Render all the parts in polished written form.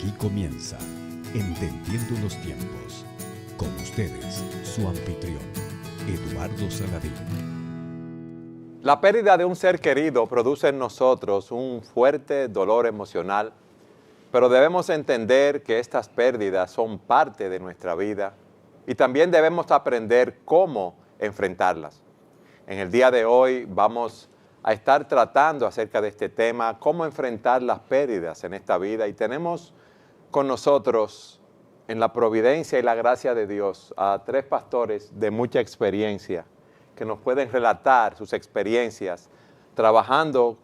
Aquí comienza Entendiendo los Tiempos. Con ustedes, su anfitrión, Eduardo Saladín. La pérdida de un ser querido produce en nosotros un fuerte dolor emocional, pero debemos entender que estas pérdidas son parte de nuestra vida y también debemos aprender cómo enfrentarlas. En el día de hoy vamos a estar tratando acerca de este tema, cómo enfrentar las pérdidas en esta vida, y tenemos con nosotros, en la providencia y la gracia de Dios, a tres pastores de mucha experiencia que nos pueden relatar sus experiencias trabajando,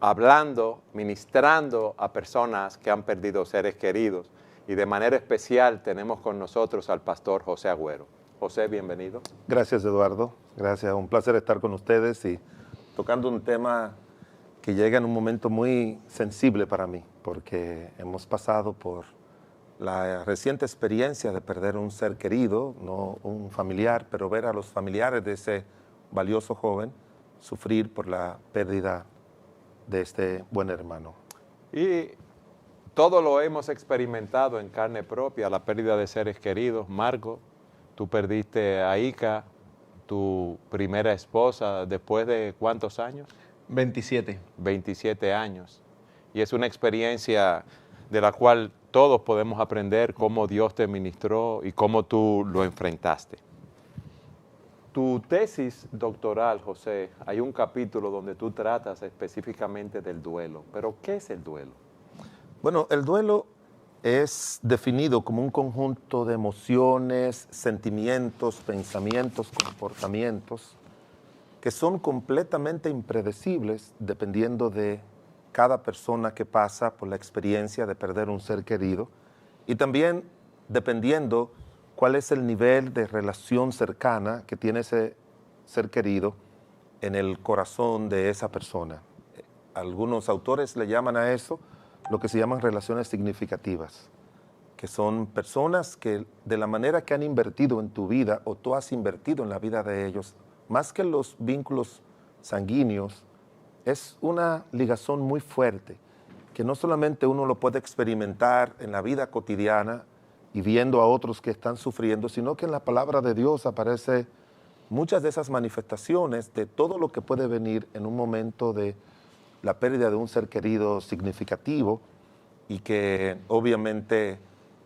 hablando, ministrando a personas que han perdido seres queridos. Y de manera especial tenemos con nosotros al pastor José Agüero. José, bienvenido. Gracias, Eduardo. Gracias. Un placer estar con ustedes y tocando un tema que llega en un momento muy sensible para mí, porque hemos pasado por la reciente experiencia de perder un ser querido, no un familiar, pero ver a los familiares de ese valioso joven sufrir por la pérdida de este buen hermano. Y todo lo hemos experimentado en carne propia, la pérdida de seres queridos. Marco, tú perdiste a Ica, tu primera esposa, después de ¿cuántos años? 27. 27 años. Y es una experiencia de la cual todos podemos aprender cómo Dios te ministró y cómo tú lo enfrentaste. Tu tesis doctoral, José, hay un capítulo donde tú tratas específicamente del duelo. ¿Pero qué es el duelo? Bueno, el duelo es definido como un conjunto de emociones, sentimientos, pensamientos, comportamientos que son completamente impredecibles dependiendo de cada persona que pasa por la experiencia de perder un ser querido y también dependiendo cuál es el nivel de relación cercana que tiene ese ser querido en el corazón de esa persona. Algunos autores le llaman a eso lo que se llaman relaciones significativas, que son personas que de la manera que han invertido en tu vida o tú has invertido en la vida de ellos, más que los vínculos sanguíneos, es una ligazón muy fuerte, que no solamente uno lo puede experimentar en la vida cotidiana y viendo a otros que están sufriendo, sino que en la palabra de Dios aparece muchas de esas manifestaciones de todo lo que puede venir en un momento de la pérdida de un ser querido significativo y que obviamente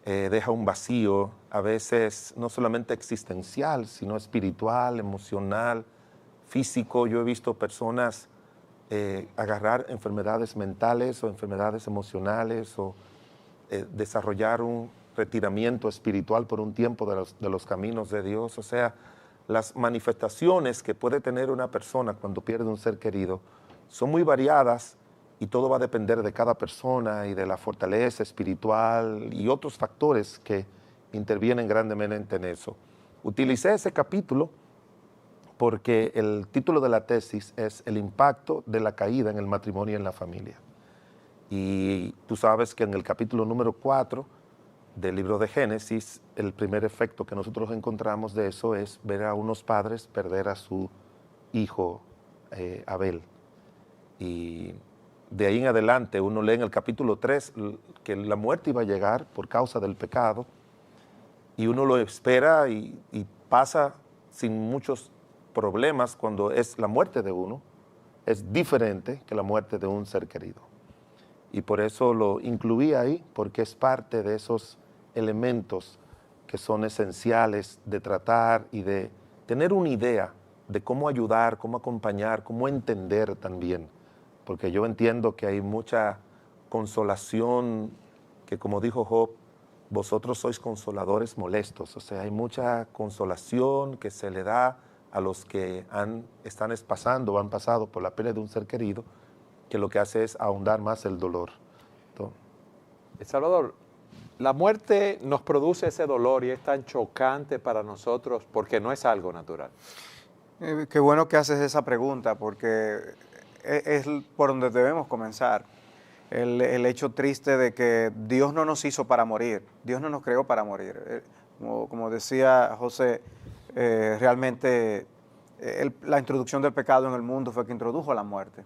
deja un vacío, a veces no solamente existencial, sino espiritual, emocional, físico. Yo he visto personas agarrar enfermedades mentales o enfermedades emocionales o desarrollar un retiramiento espiritual por un tiempo de los caminos de Dios. O sea, las manifestaciones que puede tener una persona cuando pierde un ser querido son muy variadas y todo va a depender de cada persona y de la fortaleza espiritual y otros factores que intervienen grandemente en eso. Utilicé ese capítulo porque el título de la tesis es El impacto de la caída en el matrimonio y en la familia. Y tú sabes que en el capítulo número 4 del libro de Génesis, el primer efecto que nosotros encontramos de eso es ver a unos padres perder a su hijo Abel. Y de ahí en adelante uno lee en el capítulo 3 que la muerte iba a llegar por causa del pecado y uno lo espera y pasa sin muchos problemas cuando es la muerte de uno. Es diferente que la muerte de un ser querido. Y por eso lo incluí ahí, porque es parte de esos elementos que son esenciales de tratar y de tener una idea de cómo ayudar, cómo acompañar, cómo entender también. Porque yo entiendo que hay mucha consolación, que como dijo Job, vosotros sois consoladores molestos. O sea, hay mucha consolación que se le da a los que están pasando o han pasado por la pérdida de un ser querido, que lo que hace es ahondar más el dolor. Salvador, la muerte nos produce ese dolor y es tan chocante para nosotros porque no es algo natural. Qué bueno que haces esa pregunta porque es por donde debemos comenzar. El hecho triste de que Dios no nos hizo para morir, Dios no nos creó para morir. Como decía José, realmente la introducción del pecado en el mundo fue que introdujo la muerte.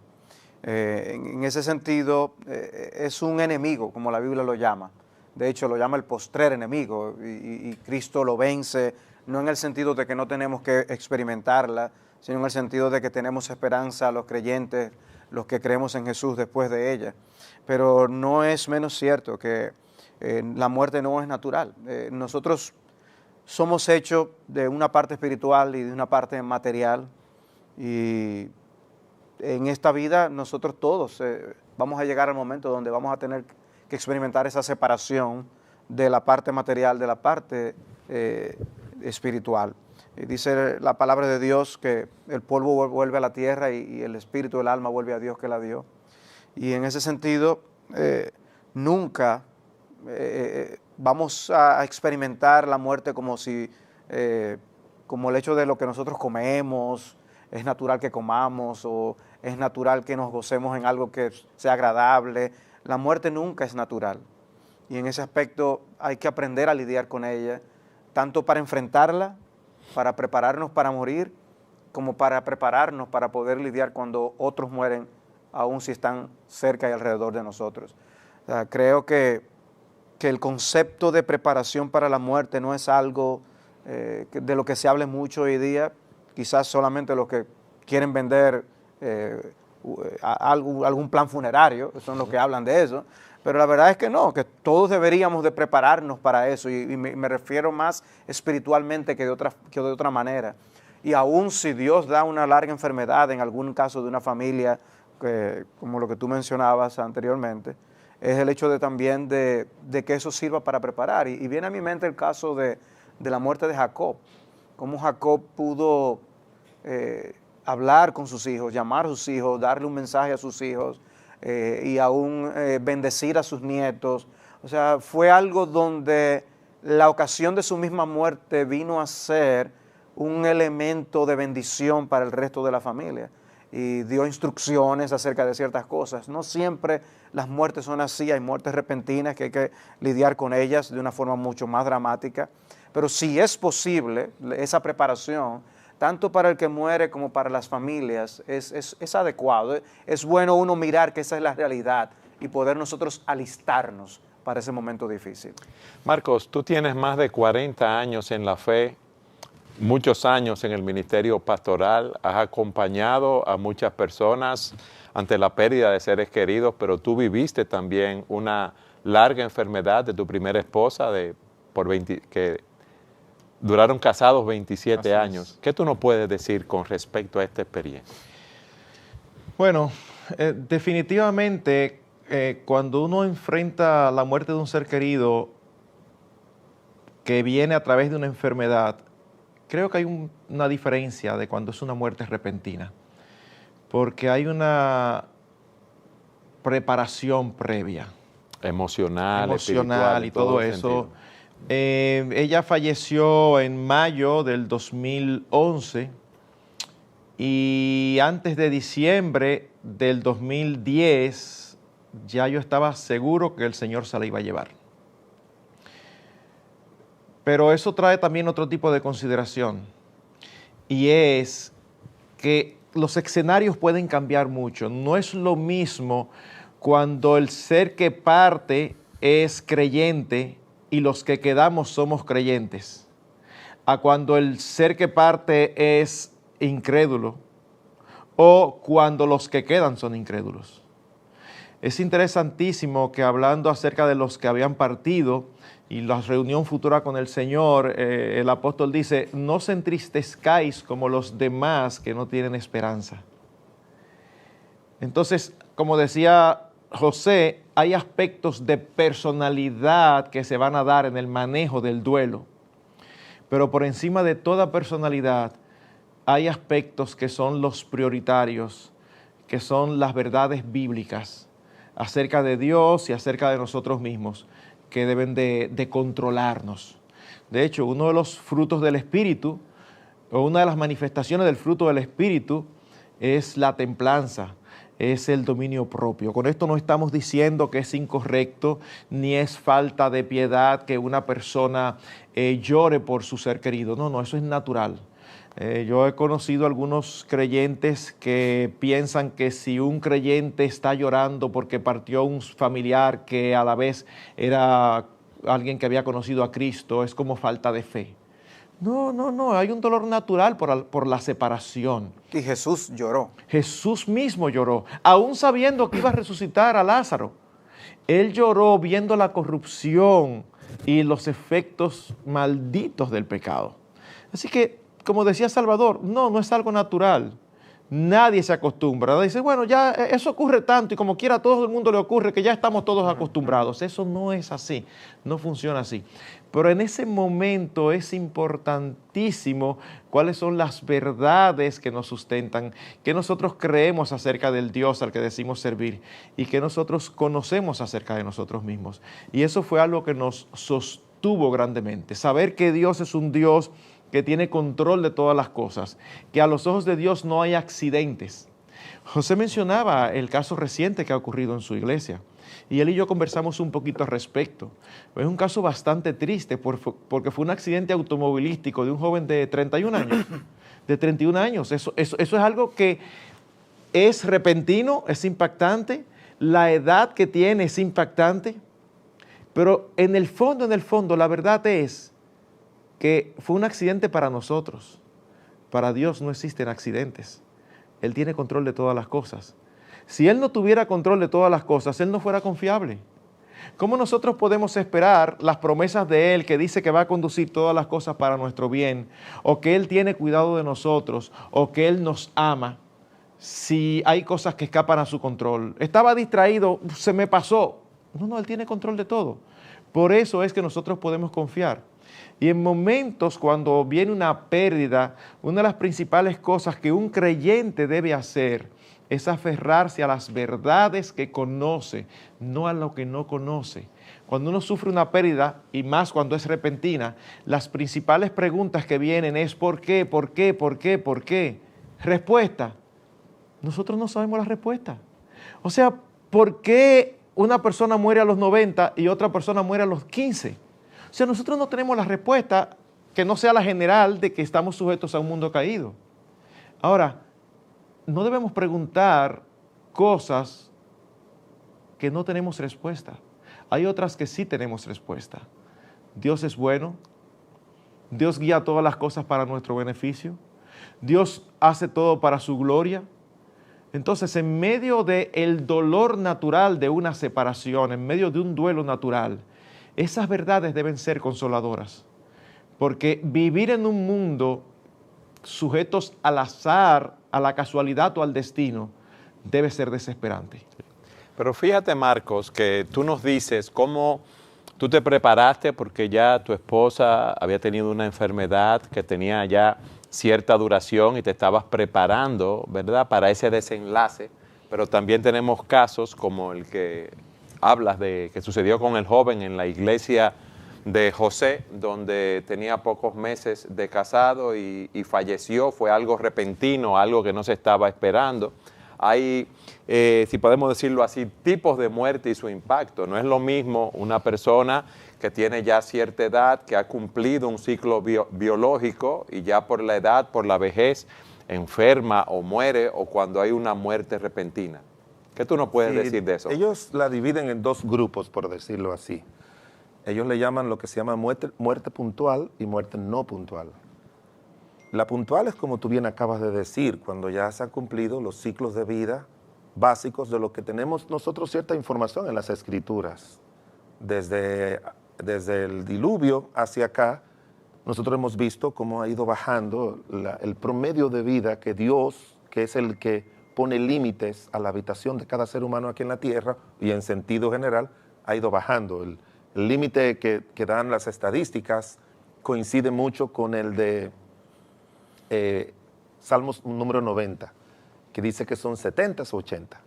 En ese sentido, es un enemigo, como la Biblia lo llama, de hecho lo llama el postrer enemigo, y Cristo lo vence, no en el sentido de que no tenemos que experimentarla, sino en el sentido de que tenemos esperanza los creyentes, los que creemos en Jesús después de ella. Pero no es menos cierto que la muerte no es natural. Nosotros somos hechos de una parte espiritual y de una parte material, y en esta vida nosotros todos vamos a llegar al momento donde vamos a tener que experimentar esa separación de la parte material de la parte espiritual. Dice la palabra de Dios que el polvo vuelve a la tierra y el espíritu del alma vuelve a Dios que la dio. Y en ese sentido, nunca vamos a experimentar la muerte como si, como el hecho de lo que nosotros comemos, es natural que comamos o es natural que nos gocemos en algo que sea agradable. La muerte nunca es natural. Y en ese aspecto hay que aprender a lidiar con ella, tanto para enfrentarla, para prepararnos para morir, como para prepararnos para poder lidiar cuando otros mueren, aun si están cerca y alrededor de nosotros. O sea, creo que el concepto de preparación para la muerte no es algo de lo que se hable mucho hoy día, quizás solamente los que quieren vender algún plan funerario, son los que hablan de eso, pero la verdad es que no, que todos deberíamos de prepararnos para eso, y me refiero más espiritualmente que de otra manera. Y aún si Dios da una larga enfermedad en algún caso de una familia, como lo que tú mencionabas anteriormente, es el hecho de también de que eso sirva para preparar. Y viene a mi mente el caso de la muerte de Jacob, cómo Jacob pudo hablar con sus hijos, llamar a sus hijos, darle un mensaje a sus hijos, y aún bendecir a sus nietos. O sea, fue algo donde la ocasión de su misma muerte vino a ser un elemento de bendición para el resto de la familia, y dio instrucciones acerca de ciertas cosas. No siempre las muertes son así, hay muertes repentinas que hay que lidiar con ellas de una forma mucho más dramática, pero si es posible, esa preparación, tanto para el que muere como para las familias, es adecuado. Es bueno uno mirar que esa es la realidad y poder nosotros alistarnos para ese momento difícil. Marcos, tú tienes más de 40 años en la fe, muchos años en el ministerio pastoral, has acompañado a muchas personas ante la pérdida de seres queridos, pero tú viviste también una larga enfermedad de tu primera esposa que duraron casados 27 años. ¿Qué tú nos puedes decir con respecto a esta experiencia? Bueno, definitivamente cuando uno enfrenta la muerte de un ser querido que viene a través de una enfermedad, creo que hay una diferencia de cuando es una muerte repentina, porque hay una preparación previa. Emocional, espiritual y todo eso. Ella falleció en mayo del 2011 y antes de diciembre del 2010 ya yo estaba seguro que el Señor se la iba a llevar. Pero eso trae también otro tipo de consideración, y es que los escenarios pueden cambiar mucho. No es lo mismo cuando el ser que parte es creyente y los que quedamos somos creyentes, a cuando el ser que parte es incrédulo o cuando los que quedan son incrédulos. Es interesantísimo que hablando acerca de los que habían partido y la reunión futura con el Señor, el apóstol dice, no os entristezcáis como los demás que no tienen esperanza. Entonces, como decía José, hay aspectos de personalidad que se van a dar en el manejo del duelo, pero por encima de toda personalidad hay aspectos que son los prioritarios, que son las verdades bíblicas acerca de Dios y acerca de nosotros mismos, que deben de controlarnos. De hecho, uno de los frutos del Espíritu, o una de las manifestaciones del fruto del Espíritu, es la templanza, es el dominio propio. Con esto no estamos diciendo que es incorrecto, ni es falta de piedad que una persona llore por su ser querido. No, eso es natural. Yo he conocido algunos creyentes que piensan que si un creyente está llorando porque partió un familiar que a la vez era alguien que había conocido a Cristo, es como falta de fe. No, no, no, hay un dolor natural por la separación. Y Jesús lloró. Jesús mismo lloró, aún sabiendo que iba a resucitar a Lázaro. Él lloró viendo la corrupción y los efectos malditos del pecado. Así que, como decía Salvador, no es algo natural. Nadie se acostumbra. Dice, bueno, ya eso ocurre tanto y como quiera a todo el mundo le ocurre que ya estamos todos acostumbrados. Eso no es así, no funciona así. Pero en ese momento es importantísimo cuáles son las verdades que nos sustentan, que nosotros creemos acerca del Dios al que decimos servir y que nosotros conocemos acerca de nosotros mismos. Y eso fue algo que nos sostuvo grandemente. Saber que Dios es un Dios que tiene control de todas las cosas, que a los ojos de Dios no hay accidentes. José mencionaba el caso reciente que ha ocurrido en su iglesia, y él y yo conversamos un poquito al respecto. Es un caso bastante triste porque fue un accidente automovilístico de un joven de 31 años. De 31 años. Eso es algo que es repentino, es impactante, la edad que tiene es impactante, pero en el fondo, la verdad es que fue un accidente para nosotros. Para Dios no existen accidentes. Él tiene control de todas las cosas. Si Él no tuviera control de todas las cosas, Él no fuera confiable. ¿Cómo nosotros podemos esperar las promesas de Él que dice que va a conducir todas las cosas para nuestro bien, o que Él tiene cuidado de nosotros, o que Él nos ama, si hay cosas que escapan a su control? Estaba distraído, se me pasó. No, Él tiene control de todo. Por eso es que nosotros podemos confiar. Y en momentos cuando viene una pérdida, una de las principales cosas que un creyente debe hacer es aferrarse a las verdades que conoce, no a lo que no conoce. Cuando uno sufre una pérdida, y más cuando es repentina, las principales preguntas que vienen es ¿por qué? ¿Por qué? ¿Por qué? ¿Por qué? Respuesta. Nosotros no sabemos la respuesta. O sea, ¿por qué una persona muere a los 90 y otra persona muere a los 15? O sea, nosotros no tenemos la respuesta que no sea la general de que estamos sujetos a un mundo caído. Ahora, no debemos preguntar cosas que no tenemos respuesta. Hay otras que sí tenemos respuesta. Dios es bueno. Dios guía todas las cosas para nuestro beneficio. Dios hace todo para su gloria. Entonces, en medio del dolor natural de una separación, en medio de un duelo natural, esas verdades deben ser consoladoras, porque vivir en un mundo sujetos al azar, a la casualidad o al destino, debe ser desesperante. Pero fíjate, Marcos, que tú nos dices cómo tú te preparaste porque ya tu esposa había tenido una enfermedad que tenía ya cierta duración y te estabas preparando, ¿verdad?, para ese desenlace. Pero también tenemos casos como el que hablas de que sucedió con el joven en la iglesia de José, donde tenía pocos meses de casado y falleció. Fue algo repentino, algo que no se estaba esperando. Hay, si podemos decirlo así, tipos de muerte y su impacto. No es lo mismo una persona que tiene ya cierta edad, que ha cumplido un ciclo biológico y ya por la edad, por la vejez, enferma o muere, o cuando hay una muerte repentina. ¿Qué tú nos puedes decir de eso? Ellos la dividen en dos grupos, por decirlo así. Ellos le llaman lo que se llama muerte puntual y muerte no puntual. La puntual es como tú bien acabas de decir, cuando ya se han cumplido los ciclos de vida básicos de lo que tenemos nosotros cierta información en las Escrituras. Desde el diluvio hacia acá, nosotros hemos visto cómo ha ido bajando el promedio de vida que Dios, que es el que pone límites a la habitación de cada ser humano aquí en la tierra y en sentido general, ha ido bajando. El límite que dan las estadísticas coincide mucho con el de Salmos número 90, que dice que son 70 o 80.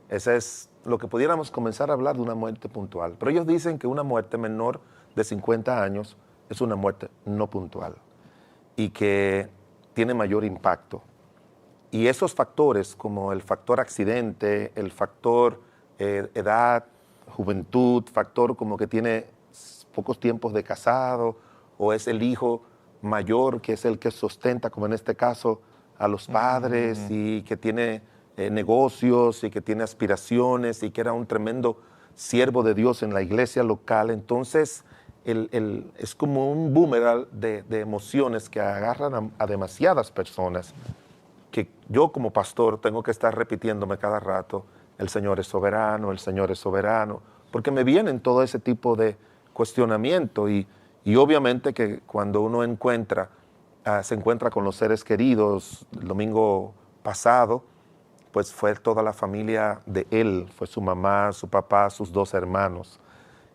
Ese es lo que pudiéramos comenzar a hablar de una muerte puntual. Pero ellos dicen que una muerte menor de 50 años es una muerte no puntual y que tiene mayor impacto. Y esos factores, como el factor accidente, el factor edad, juventud, factor como que tiene pocos tiempos de casado, o es el hijo mayor que es el que sustenta, como en este caso, a los padres, y que tiene negocios y que tiene aspiraciones y que era un tremendo siervo de Dios en la iglesia local. Entonces, es como un boomerang de emociones que agarran a demasiadas personas, que yo como pastor tengo que estar repitiéndome cada rato, el Señor es soberano, el Señor es soberano, porque me vienen todo ese tipo de cuestionamiento y obviamente que cuando uno se encuentra con los seres queridos, el domingo pasado, pues fue toda la familia de él, fue su mamá, su papá, sus 2 hermanos.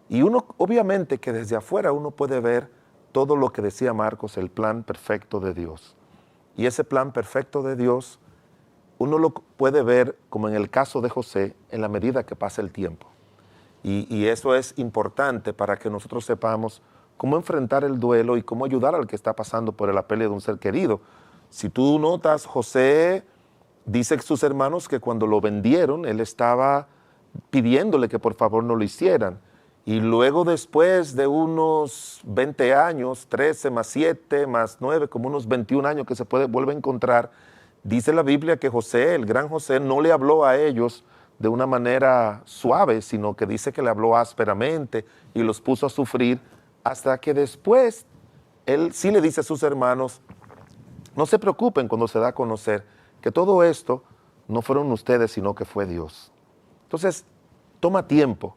Y uno, obviamente que desde afuera uno puede ver todo lo que decía Marcos, el plan perfecto de Dios. Y ese plan perfecto de Dios, uno lo puede ver, como en el caso de José, en la medida que pasa el tiempo. Y eso es importante para que nosotros sepamos cómo enfrentar el duelo y cómo ayudar al que está pasando por la pérdida de un ser querido. Si tú notas, José dice que sus hermanos que cuando lo vendieron, él estaba pidiéndole que por favor no lo hicieran. Y luego después de unos 20 años, 13 más 7 más 9, como unos 21 años que se vuelve a encontrar, dice la Biblia que José, el gran José, no le habló a ellos de una manera suave, sino que dice que le habló ásperamente y los puso a sufrir, hasta que después él sí le dice a sus hermanos, no se preocupen cuando se da a conocer que todo esto no fueron ustedes, sino que fue Dios. Entonces, toma tiempo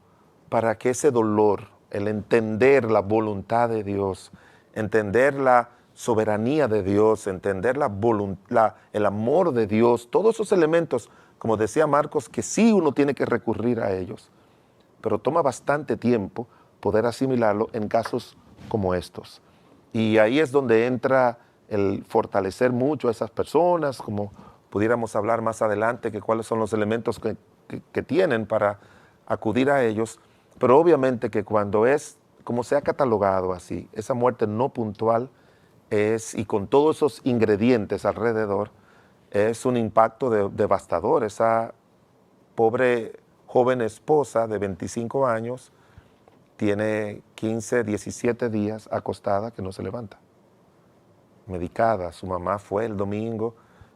para que ese dolor, el entender la voluntad de Dios, entender la soberanía de Dios, entender el amor de Dios, todos esos elementos, como decía Marcos, que sí uno tiene que recurrir a ellos, pero toma bastante tiempo poder asimilarlo en casos como estos. Y ahí es donde entra el fortalecer mucho a esas personas, como pudiéramos hablar más adelante, que cuáles son los elementos que tienen para acudir a ellos, pero obviamente que cuando es, como se ha catalogado así, esa muerte no puntual es, y con todos esos ingredientes alrededor, es un impacto devastador. Esa pobre joven esposa de 25 años tiene 15, 17 días acostada que no se levanta, medicada. Su mamá fue el domingo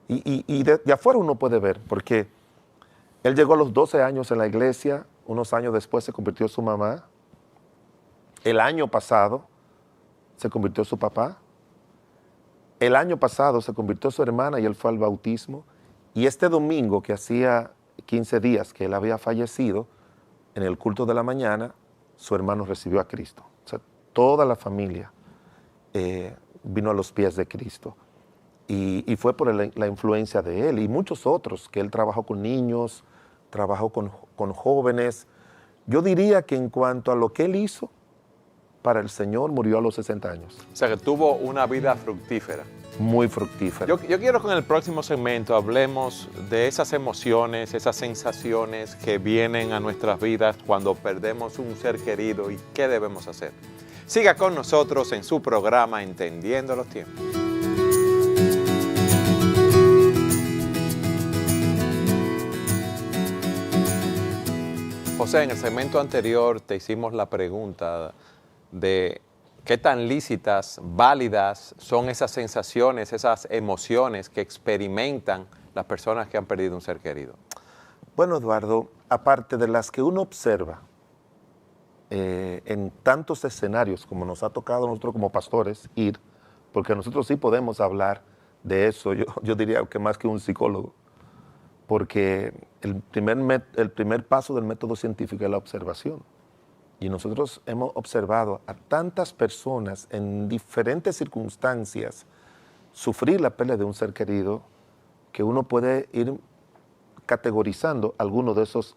y de afuera uno puede ver, porque él llegó a los 12 años en la iglesia, unos años después se convirtió en su mamá, el año pasado se convirtió en su papá, el año pasado se convirtió en su hermana y él fue al bautismo, y este domingo que hacía 15 días que él había fallecido, en el culto de la mañana, su hermano recibió a Cristo. O sea, toda la familia vino a los pies de Cristo. Y fue por la influencia de él y muchos otros, que él trabajó con niños, trabajó con jóvenes. Yo diría que en cuanto a lo que él hizo para el Señor, murió a los 60 años. O sea, que tuvo una vida fructífera. Muy fructífera. Yo quiero que en el próximo segmento hablemos de esas emociones, esas sensaciones que vienen a nuestras vidas cuando perdemos un ser querido y qué debemos hacer. Siga con nosotros en su programa Entendiendo los Tiempos. José, en el segmento anterior te hicimos la pregunta de qué tan lícitas, válidas son esas sensaciones, esas emociones que experimentan las personas que han perdido un ser querido. Bueno, Eduardo, aparte de las que uno observa en tantos escenarios como nos ha tocado a nosotros como pastores ir, porque nosotros sí podemos hablar de eso, yo diría que más que un psicólogo, porque el primer paso del método científico es la observación. Y nosotros hemos observado a tantas personas en diferentes circunstancias sufrir la pérdida de un ser querido, que uno puede ir categorizando algunos de esos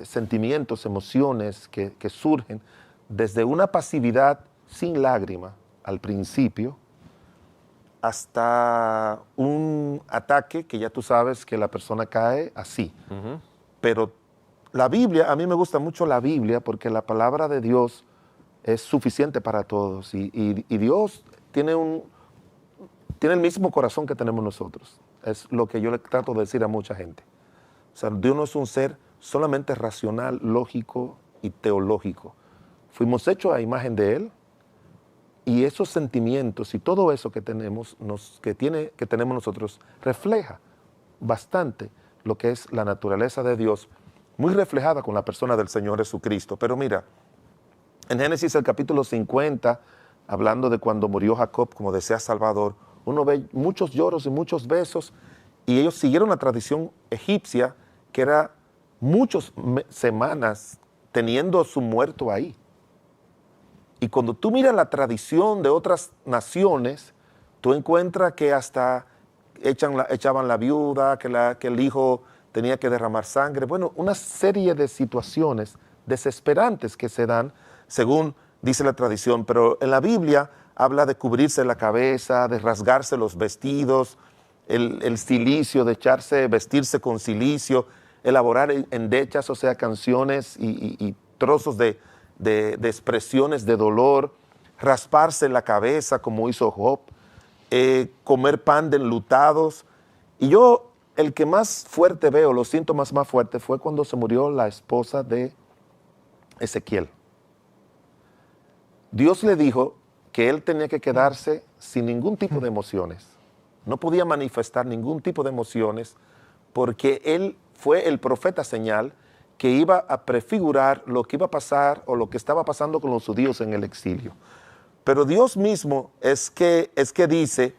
sentimientos, emociones que surgen desde una pasividad sin lágrima al principio, hasta un ataque que ya tú sabes que la persona cae así. Pero la Biblia, a mí me gusta mucho la Biblia porque la palabra de Dios es suficiente para todos y Dios tiene el mismo corazón que tenemos nosotros. Es lo que yo le trato de decir a mucha gente. O sea, Dios no es un ser solamente racional, lógico y teológico. Fuimos hechos a imagen de Él y esos sentimientos y todo eso que tenemos, que tenemos nosotros refleja bastante lo que es la naturaleza de Dios, muy reflejada con la persona del Señor Jesucristo. Pero mira, En Génesis el capítulo 50, hablando de cuando murió Jacob, como decía Salvador, uno ve muchos lloros y muchos besos, y ellos siguieron la tradición egipcia, que era muchas semanas teniendo a su muerto ahí. Y cuando tú miras la tradición de otras naciones, tú encuentras que hasta echaban la viuda, que el hijo tenía que derramar sangre. Bueno, una serie de situaciones desesperantes que se dan, según dice la tradición. Pero en la Biblia habla de cubrirse la cabeza, de rasgarse los vestidos, el cilicio, de vestirse con cilicio, elaborar endechas, o sea, canciones y trozos de expresiones de dolor, rasparse la cabeza como hizo Job, comer pan de enlutados. Y yo, el que más fuerte veo, los síntomas más fuertes, fue cuando se murió la esposa de Ezequiel. Dios le dijo que él tenía que quedarse sin ningún tipo de emociones. No podía manifestar ningún tipo de emociones porque él fue el profeta señal que iba a prefigurar lo que iba a pasar o lo que estaba pasando con los judíos en el exilio. Pero Dios mismo es que dice,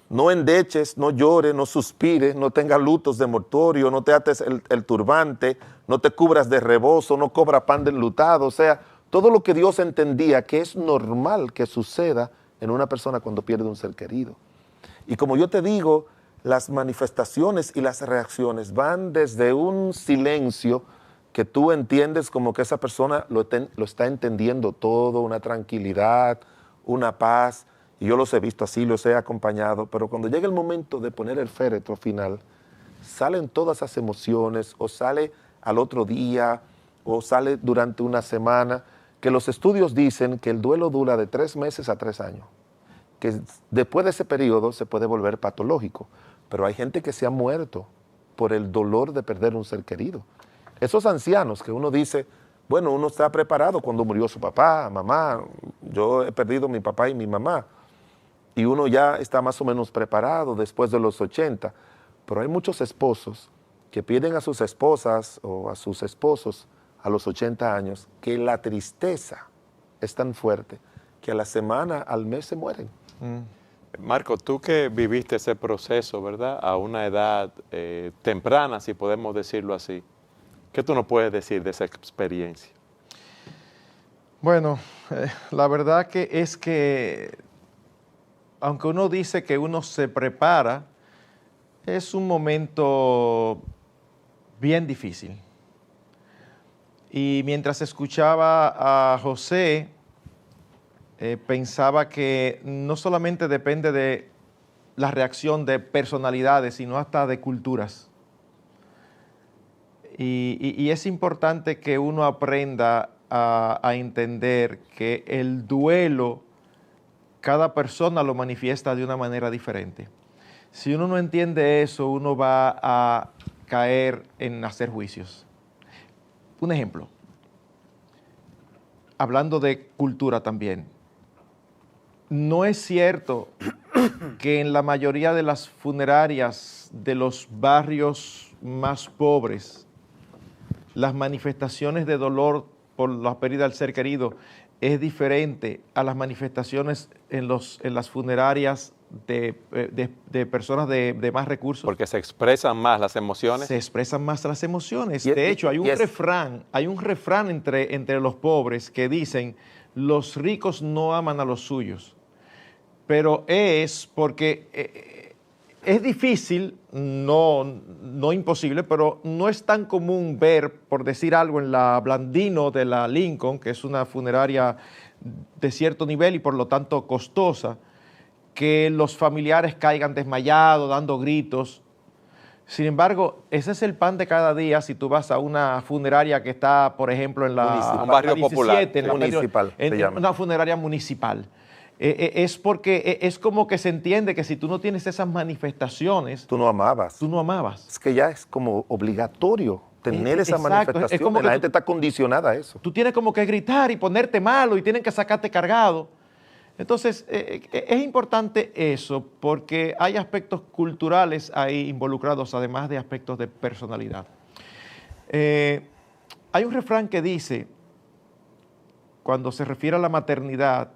no endeches, no llores, no suspires, no tengas lutos de mortorio, no te ates el turbante, no te cubras de rebozo, no cobra pan de enlutado. O sea, todo lo que Dios entendía que es normal que suceda en una persona cuando pierde un ser querido. Y como yo te digo, las manifestaciones y las reacciones van desde un silencio que tú entiendes como que esa persona lo está entendiendo todo, una tranquilidad, una paz. Y yo los he visto así, los he acompañado. Pero cuando llega el momento de poner el féretro final, salen todas esas emociones, o sale al otro día, o sale durante una semana, que los estudios dicen que el duelo dura de 3 meses a 3 años. Que después de ese periodo se puede volver patológico. Pero hay gente que se ha muerto por el dolor de perder un ser querido. Esos ancianos que uno dice, bueno, uno está preparado cuando murió su papá, mamá. Yo he perdido a mi papá y mi mamá. Y uno ya está más o menos preparado después de los 80. Pero hay muchos esposos que piden a sus esposas o a sus esposos a los 80 años que la tristeza es tan fuerte que a la semana, al mes se mueren. Marco, tú que viviste ese proceso, ¿verdad? A una edad temprana, si podemos decirlo así. ¿Qué tú nos puedes decir de esa experiencia? Bueno, la verdad que es que, aunque uno dice que uno se prepara, es un momento bien difícil. Y mientras escuchaba a José, pensaba que no solamente depende de la reacción de personalidades, sino hasta de culturas. Y es importante que uno aprenda a entender que el duelo, cada persona lo manifiesta de una manera diferente. Si uno no entiende eso, uno va a caer en hacer juicios. Un ejemplo, hablando de cultura también, no es cierto que en la mayoría de las funerarias de los barrios más pobres, las manifestaciones de dolor por la pérdida del ser querido es diferente a las manifestaciones en las funerarias de personas de más recursos. Porque se expresan más las emociones. Se expresan más las emociones. De hecho, hay un refrán entre los pobres que dicen, los ricos no aman a los suyos. Pero es porque es difícil, no imposible, pero no es tan común ver, por decir algo, en la Blandino de la Lincoln, que es una funeraria de cierto nivel y por lo tanto costosa, que los familiares caigan desmayados, dando gritos. Sin embargo, ese es el pan de cada día si tú vas a una funeraria que está, por ejemplo, en un barrio 17, popular, en la municipal, en una funeraria municipal. Es porque es como que se entiende que si tú no tienes esas manifestaciones, Tú no amabas. tú no amabas. Es que ya es como obligatorio tener esa Exacto, manifestación. es como que la gente está condicionada a eso. Tú tienes como que gritar y ponerte malo y tienen que sacarte cargado. Entonces, es importante eso porque hay aspectos culturales ahí involucrados, además de aspectos de personalidad. Hay un refrán que dice cuando se refiere a la maternidad,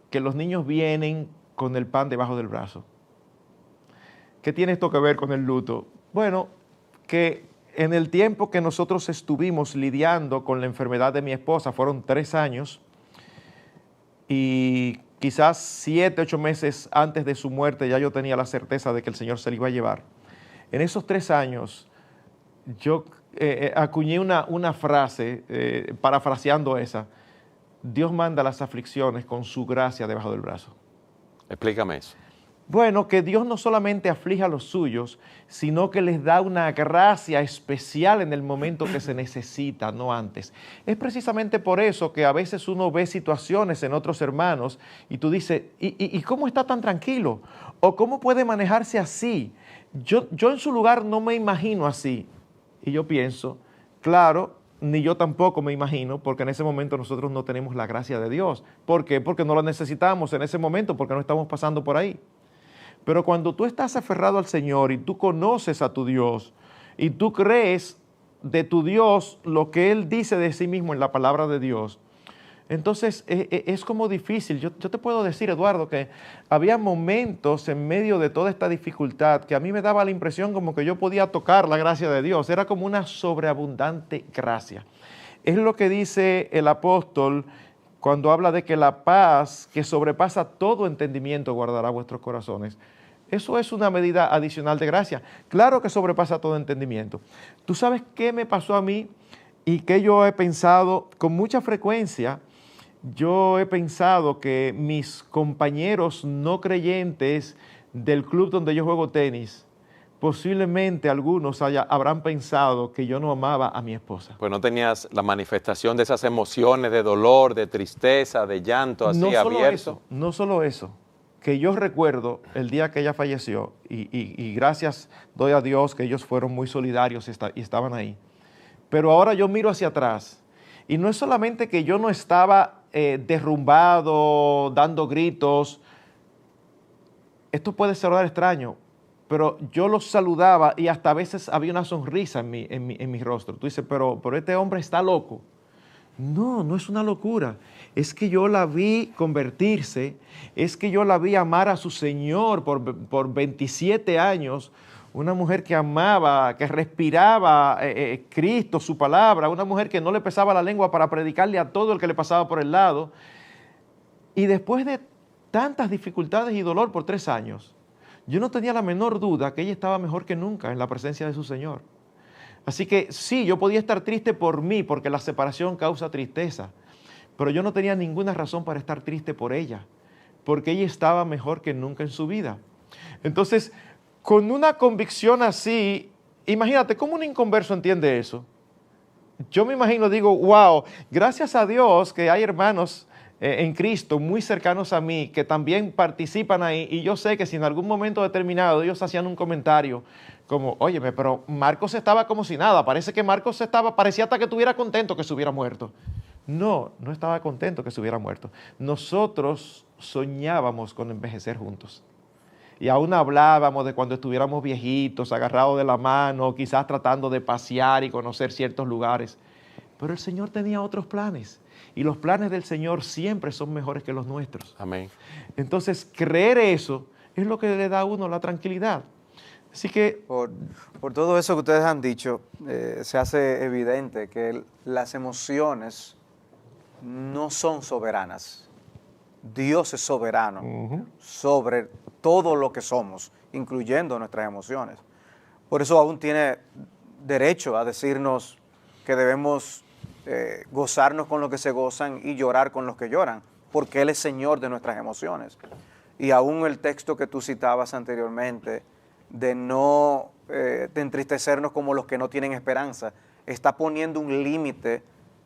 que los niños vienen con el pan debajo del brazo. ¿Qué tiene esto que ver con el luto? Bueno, que en el tiempo que nosotros estuvimos lidiando con la enfermedad de mi esposa, fueron 3 años, y quizás 7, 8 meses antes de su muerte ya yo tenía la certeza de que el Señor se la iba a llevar. En esos 3 años yo acuñé una frase, parafraseando esa: Dios manda las aflicciones con su gracia debajo del brazo. Explícame eso. Bueno, que Dios no solamente aflige a los suyos, sino que les da una gracia especial en el momento que se necesita, no antes. Es precisamente por eso que a veces uno ve situaciones en otros hermanos y tú dices, ¿y cómo está tan tranquilo? ¿O cómo puede manejarse así? Yo en su lugar no me imagino así. Y yo pienso, claro, ni yo tampoco me imagino, porque en ese momento nosotros no tenemos la gracia de Dios. ¿Por qué? Porque no la necesitamos en ese momento, porque no estamos pasando por ahí. Pero cuando tú estás aferrado al Señor y tú conoces a tu Dios y tú crees de tu Dios lo que Él dice de sí mismo en la palabra de Dios, entonces es como difícil. Yo te puedo decir, Eduardo, que había momentos en medio de toda esta dificultad que a mí me daba la impresión como que yo podía tocar la gracia de Dios. Era como una sobreabundante gracia. Es lo que dice el apóstol cuando habla de que la paz que sobrepasa todo entendimiento guardará vuestros corazones. Eso es una medida adicional de gracia. Claro que sobrepasa todo entendimiento. ¿Tú sabes qué me pasó a mí y qué yo he pensado con mucha frecuencia? Yo he pensado que mis compañeros no creyentes del club donde yo juego tenis, posiblemente algunos habrán pensado que yo no amaba a mi esposa. Pues no tenías la manifestación de esas emociones de dolor, de tristeza, de llanto así abierto. No solo eso, que yo recuerdo el día que ella falleció y gracias doy a Dios que ellos fueron muy solidarios y estaban ahí. Pero ahora yo miro hacia atrás y no es solamente que yo no estaba derrumbado, dando gritos. Esto puede sonar extraño, pero yo los saludaba y hasta a veces había una sonrisa en mi rostro. Tú dices, pero este hombre está loco. No, no es una locura. Es que yo la vi convertirse, es que yo la vi amar a su Señor por 27 años, una mujer que amaba, que respiraba Cristo, su palabra, una mujer que no le pesaba la lengua para predicarle a todo el que le pasaba por el lado. Y después de tantas dificultades y dolor por 3 años, yo no tenía la menor duda que ella estaba mejor que nunca en la presencia de su Señor. Así que sí, yo podía estar triste por mí, porque la separación causa tristeza, pero yo no tenía ninguna razón para estar triste por ella, porque ella estaba mejor que nunca en su vida. Entonces, con una convicción así, imagínate, ¿cómo un inconverso entiende eso? Yo me imagino, digo, wow, gracias a Dios que hay hermanos en Cristo muy cercanos a mí que también participan ahí, y yo sé que si en algún momento determinado ellos hacían un comentario como, óyeme, pero Marcos estaba como si nada, parece que Marcos parecía hasta que estuviera contento que se hubiera muerto. No, no estaba contento que se hubiera muerto. Nosotros soñábamos con envejecer juntos. Y aún hablábamos de cuando estuviéramos viejitos, agarrados de la mano, quizás tratando de pasear y conocer ciertos lugares. Pero el Señor tenía otros planes. Y los planes del Señor siempre son mejores que los nuestros. Amén. Entonces, creer eso es lo que le da a uno la tranquilidad. Así que... Por todo eso que ustedes han dicho, se hace evidente que las emociones no son soberanas. Dios es soberano sobre todo lo que somos, incluyendo nuestras emociones. Por eso aún tiene derecho a decirnos que debemos gozarnos con los que se gozan y llorar con los que lloran, porque Él es Señor de nuestras emociones. Y aún el texto que tú citabas anteriormente, de no de entristecernos como los que no tienen esperanza, está poniendo un límite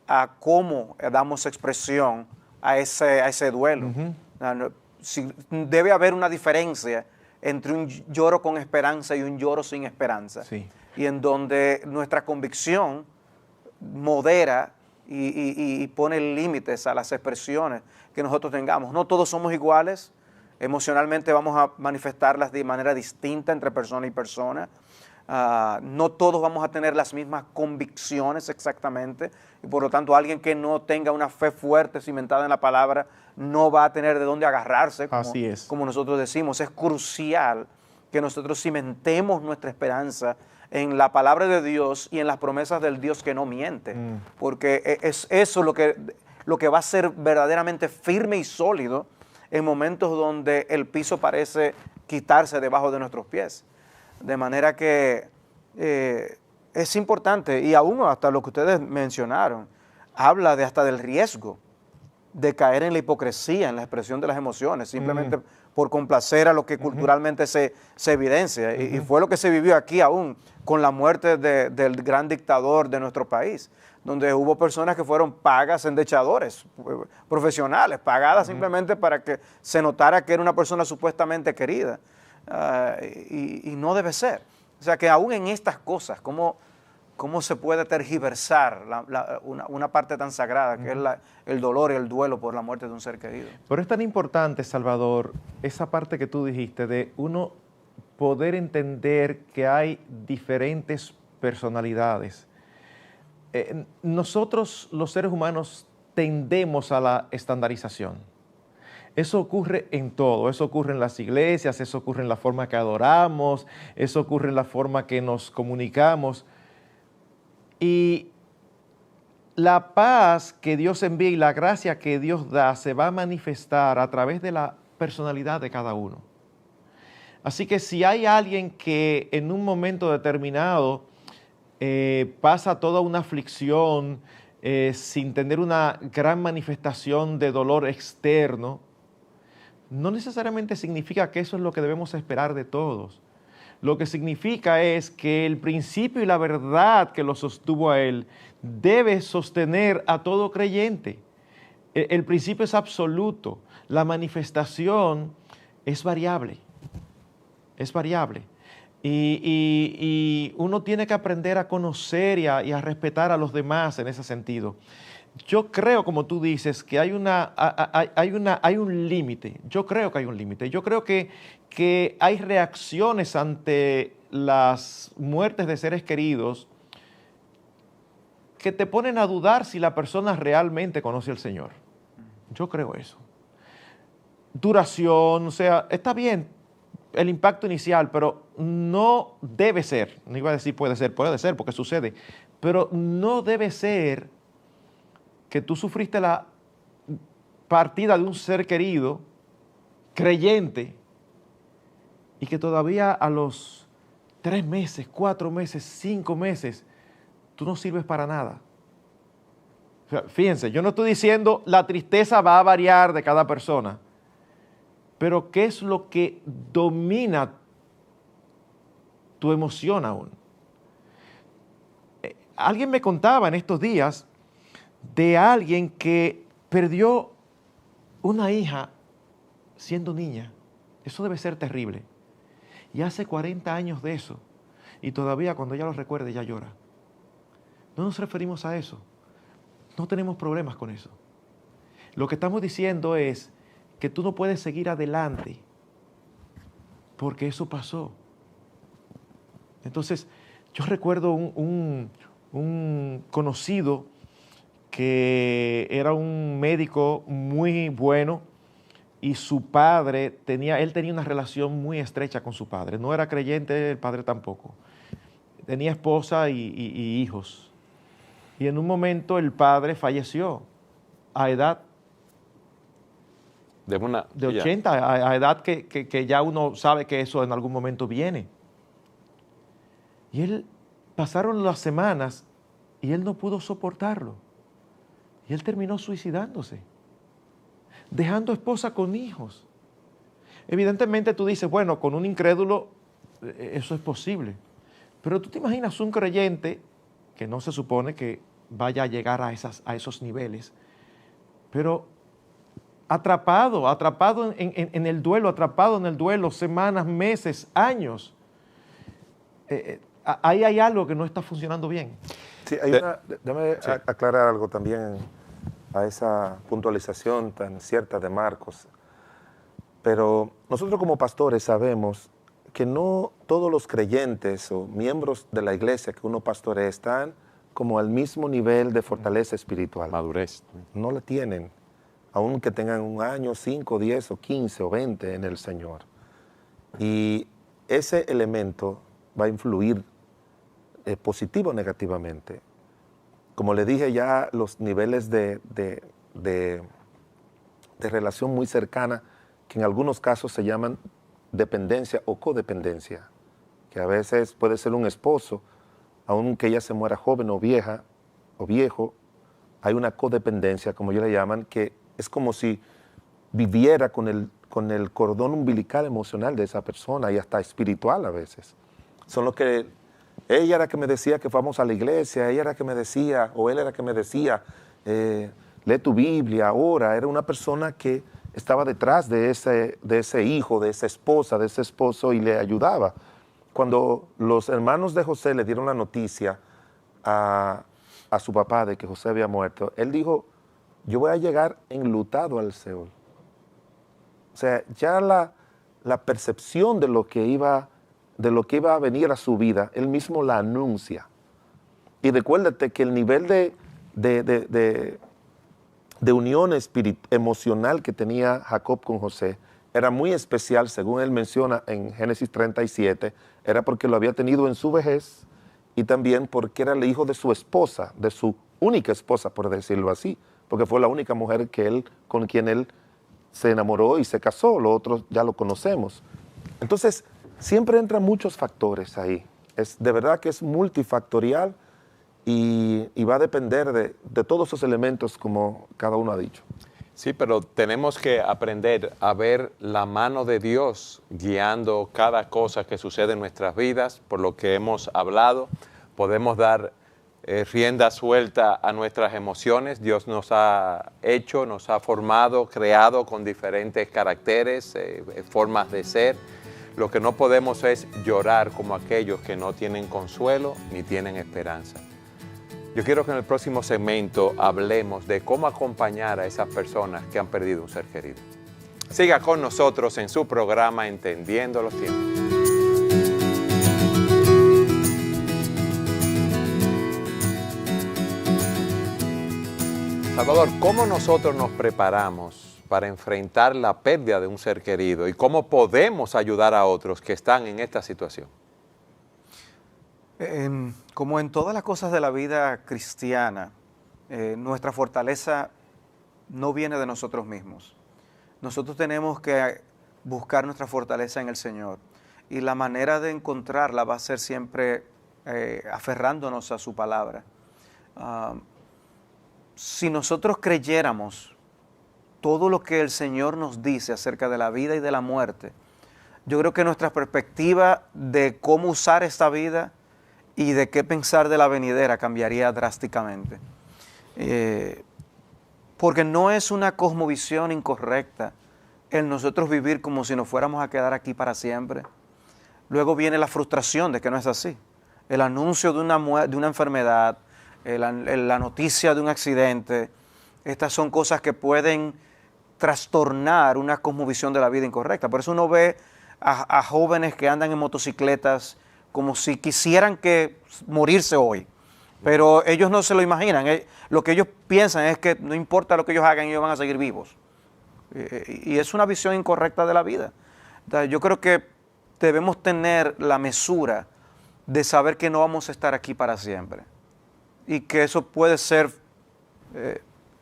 a cómo damos expresión a ese duelo. Debe haber una diferencia entre un lloro con esperanza y un lloro sin esperanza. Sí. Y en donde nuestra convicción modera y pone límites a las expresiones que nosotros tengamos. No todos somos iguales, emocionalmente vamos a manifestarlas de manera distinta entre persona y persona. No todos vamos a tener las mismas convicciones exactamente, y por lo tanto alguien que no tenga una fe fuerte cimentada en la palabra no va a tener de dónde agarrarse, Así es. como nosotros decimos. Es crucial que nosotros cimentemos nuestra esperanza en la palabra de Dios y en las promesas del Dios que no miente, porque es eso lo que va a ser verdaderamente firme y sólido en momentos donde el piso parece quitarse debajo de nuestros pies. De manera que es importante, y aún hasta lo que ustedes mencionaron, habla hasta del riesgo de caer en la hipocresía, en la expresión de las emociones, simplemente por complacer a lo que culturalmente se evidencia. Y fue lo que se vivió aquí aún con la muerte del gran dictador de nuestro país, donde hubo personas que fueron pagas endechadores profesionales, pagadas simplemente para que se notara que era una persona supuestamente querida. Y no debe ser. O sea que aún en estas cosas, ¿cómo se puede tergiversar una parte tan sagrada que es el dolor y el duelo por la muerte de un ser querido? Pero es tan importante, Salvador, esa parte que tú dijiste de uno poder entender que hay diferentes personalidades. Nosotros, los seres humanos, tendemos a la estandarización. Eso ocurre en todo, eso ocurre en las iglesias, eso ocurre en la forma que adoramos, eso ocurre en la forma que nos comunicamos. Y la paz que Dios envía y la gracia que Dios da se va a manifestar a través de la personalidad de cada uno. Así que si hay alguien que en un momento determinado pasa toda una aflicción sin tener una gran manifestación de dolor externo, no necesariamente significa que eso es lo que debemos esperar de todos. Lo que significa es que el principio y la verdad que lo sostuvo a él debe sostener a todo creyente. El principio es absoluto, la manifestación es variable, es variable. Y uno tiene que aprender a conocer y a respetar a los demás en ese sentido. Yo creo, como tú dices, que hay un límite. Yo creo que hay un límite. Yo creo que hay reacciones ante las muertes de seres queridos que te ponen a dudar si la persona realmente conoce al Señor. Yo creo eso. Duración, o sea, está bien el impacto inicial, pero no debe ser, no iba a decir puede ser porque sucede, pero no debe ser que tú sufriste la partida de un ser querido, creyente, y que todavía a los 3 meses, 4 meses, 5 meses, tú no sirves para nada. O sea, fíjense, yo no estoy diciendo la tristeza va a variar de cada persona, pero ¿qué es lo que domina tu emoción aún? Alguien me contaba en estos días de alguien que perdió una hija siendo niña. Eso debe ser terrible. Y hace 40 años de eso. Y todavía cuando ella lo recuerda, ella llora. No nos referimos a eso. No tenemos problemas con eso. Lo que estamos diciendo es que tú no puedes seguir adelante porque eso pasó. Entonces, yo recuerdo un conocido que era un médico muy bueno y su padre él tenía una relación muy estrecha con su padre. No era creyente, el padre tampoco. Tenía esposa y hijos. Y en un momento el padre falleció a edad de 80, a edad que ya uno sabe que eso en algún momento viene. Y él pasaron las semanas y él no pudo soportarlo. Y él terminó suicidándose, dejando esposa con hijos. Evidentemente tú dices, bueno, con un incrédulo eso es posible. Pero tú te imaginas un creyente que no se supone que vaya a llegar a esos niveles, pero atrapado en el duelo, semanas, meses, años. Ahí hay algo que no está funcionando bien. Sí, déjame aclarar algo también a esa puntualización tan cierta de Marcos. Pero nosotros como pastores sabemos que no todos los creyentes o miembros de la iglesia que uno pastorea están como al mismo nivel de fortaleza espiritual. Madurez. No la tienen, aunque tengan un año, 5, 10 o 15 o 20 en el Señor. Y ese elemento va a influir positivo o negativamente. Como le dije ya, los niveles de relación muy cercana, que en algunos casos se llaman dependencia o codependencia, que a veces puede ser un esposo, aunque ella se muera joven o vieja o viejo, hay una codependencia, como ellos le llaman, que es como si viviera con el cordón umbilical emocional de esa persona y hasta espiritual a veces. Son los que, ella era que me decía que vamos a la iglesia, ella era que me decía, o él era que me decía, lee tu Biblia, ora. Era una persona que estaba detrás de ese hijo, de esa esposa, de ese esposo y le ayudaba. Cuando los hermanos de José le dieron la noticia a su papá de que José había muerto, él dijo, yo voy a llegar enlutado al Seol. O sea, ya la percepción de lo que iba a venir a su vida, él mismo la anuncia. Y recuérdate que el nivel de unión emocional que tenía Jacob con José era muy especial, según él menciona en Génesis 37, era porque lo había tenido en su vejez y también porque era el hijo de su esposa, de su única esposa, por decirlo así, porque fue la única mujer con quien él se enamoró y se casó. Lo otro ya lo conocemos. Entonces, siempre entran muchos factores ahí. De verdad que es multifactorial y va a depender de todos esos elementos, como cada uno ha dicho. Sí, pero tenemos que aprender a ver la mano de Dios guiando cada cosa que sucede en nuestras vidas. Por lo que hemos hablado, podemos dar rienda suelta a nuestras emociones. Dios nos ha hecho, nos ha formado, creado con diferentes caracteres, formas de ser. Lo que no podemos es llorar como aquellos que no tienen consuelo ni tienen esperanza. Yo quiero que en el próximo segmento hablemos de cómo acompañar a esas personas que han perdido un ser querido. Siga con nosotros en su programa Entendiendo los Tiempos. Salvador, ¿cómo nosotros nos preparamos para enfrentar la pérdida de un ser querido y cómo podemos ayudar a otros que están en esta situación? Como en todas las cosas de la vida cristiana, nuestra fortaleza no viene de nosotros mismos. Nosotros tenemos que buscar nuestra fortaleza en el Señor. Y la manera de encontrarla va a ser siempre aferrándonos a su palabra. Si nosotros creyéramos todo lo que el Señor nos dice acerca de la vida y de la muerte, yo creo que nuestra perspectiva de cómo usar esta vida y de qué pensar de la venidera cambiaría drásticamente. Porque no es una cosmovisión incorrecta el nosotros vivir como si nos fuéramos a quedar aquí para siempre. Luego viene la frustración de que no es así. El anuncio de una enfermedad, la noticia de un accidente, estas son cosas que pueden trastornar una cosmovisión de la vida incorrecta. Por eso uno ve a jóvenes que andan en motocicletas como si quisieran morirse hoy, pero ellos no se lo imaginan. Lo que ellos piensan es que no importa lo que ellos hagan, ellos van a seguir vivos. Y es una visión incorrecta de la vida. Entonces, yo creo que debemos tener la mesura de saber que no vamos a estar aquí para siempre y que eso puede ser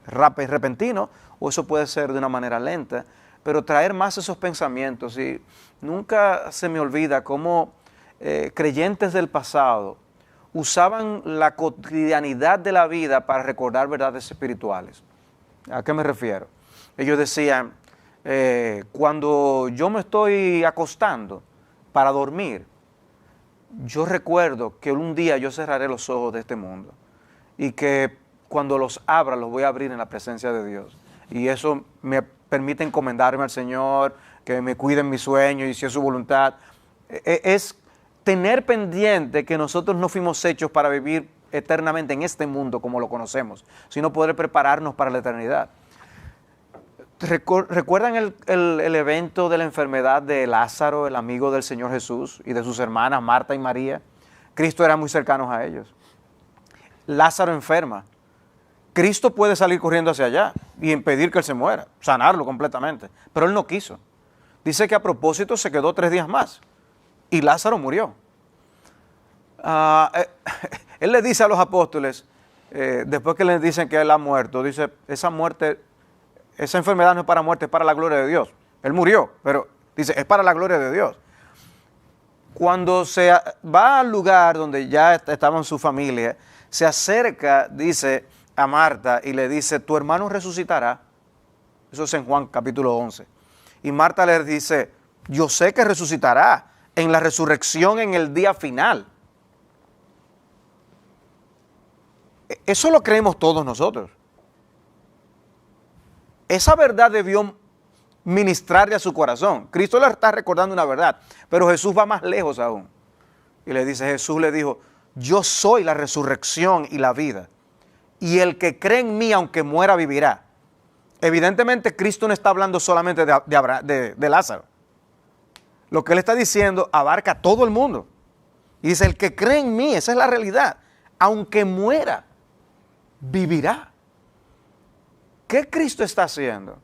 rápido y repentino o eso puede ser de una manera lenta, pero traer más esos pensamientos. Y nunca se me olvida cómo creyentes del pasado usaban la cotidianidad de la vida para recordar verdades espirituales. ¿A qué me refiero? Ellos decían, cuando yo me estoy acostando para dormir, yo recuerdo que un día yo cerraré los ojos de este mundo y que cuando los abra los voy a abrir en la presencia de Dios. Y eso me permite encomendarme al Señor, que me cuide en mi sueño y si es su voluntad. Es tener pendiente que nosotros no fuimos hechos para vivir eternamente en este mundo como lo conocemos, sino poder prepararnos para la eternidad. ¿Recuerdan el evento de la enfermedad de Lázaro, el amigo del Señor Jesús, y de sus hermanas Marta y María? Cristo era muy cercano a ellos. Lázaro enferma. Cristo puede salir corriendo hacia allá y impedir que él se muera, sanarlo completamente, pero él no quiso. Dice que a propósito se quedó 3 días más y Lázaro murió. Él le dice a los apóstoles, después que les dicen que él ha muerto, dice, esa enfermedad no es para muerte, es para la gloria de Dios. Él murió, pero dice, es para la gloria de Dios. Cuando se va al lugar donde ya estaba en su familia, se acerca, dice, a Marta y le dice, tu hermano resucitará. Eso es en Juan capítulo 11. Y Marta le dice, yo sé que resucitará en la resurrección en el día final. Eso lo creemos todos nosotros. Esa verdad debió ministrarle a su corazón. Cristo le está recordando una verdad, pero Jesús va más lejos aún. Y le dice, Jesús le dijo, yo soy la resurrección y la vida. Y el que cree en mí, aunque muera, vivirá. Evidentemente, Cristo no está hablando solamente de Lázaro. Lo que él está diciendo abarca a todo el mundo. Y dice, el que cree en mí, esa es la realidad, aunque muera, vivirá. ¿Qué Cristo está haciendo?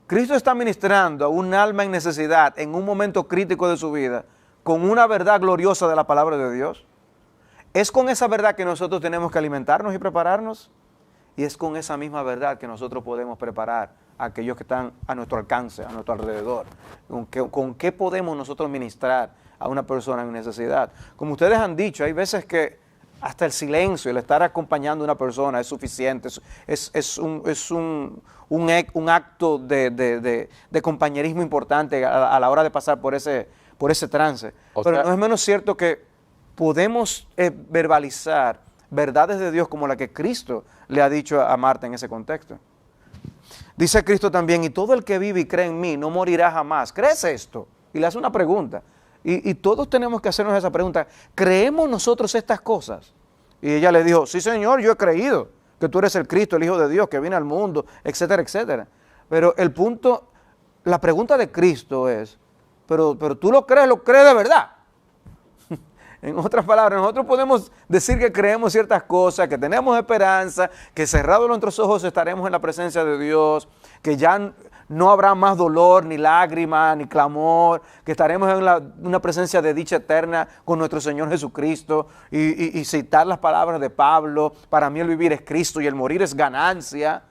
Cristo está ministrando a un alma en necesidad en un momento crítico de su vida con una verdad gloriosa de la palabra de Dios. Es con esa verdad que nosotros tenemos que alimentarnos y prepararnos, y es con esa misma verdad que nosotros podemos preparar a aquellos que están a nuestro alcance, a nuestro alrededor. ¿Con qué podemos nosotros ministrar a una persona en necesidad? Como ustedes han dicho, hay veces que hasta el silencio, el estar acompañando a una persona es suficiente, es un acto de compañerismo importante a la hora de pasar por ese trance. Pero no es menos cierto que podemos verbalizar verdades de Dios como la que Cristo le ha dicho a Marta en ese contexto. Dice Cristo también, y todo el que vive y cree en mí no morirá jamás. ¿Crees esto? Y le hace una pregunta. Y todos tenemos que hacernos esa pregunta. ¿Creemos nosotros estas cosas? Y ella le dijo, sí Señor, yo he creído que tú eres el Cristo, el Hijo de Dios, que viene al mundo, etcétera, etcétera. Pero la pregunta de Cristo es, pero tú lo crees de verdad. En otras palabras, nosotros podemos decir que creemos ciertas cosas, que tenemos esperanza, que cerrados nuestros ojos estaremos en la presencia de Dios, que ya no habrá más dolor, ni lágrima, ni clamor, que estaremos en una presencia de dicha eterna con nuestro Señor Jesucristo y citar las palabras de Pablo, para mí el vivir es Cristo y el morir es ganancia,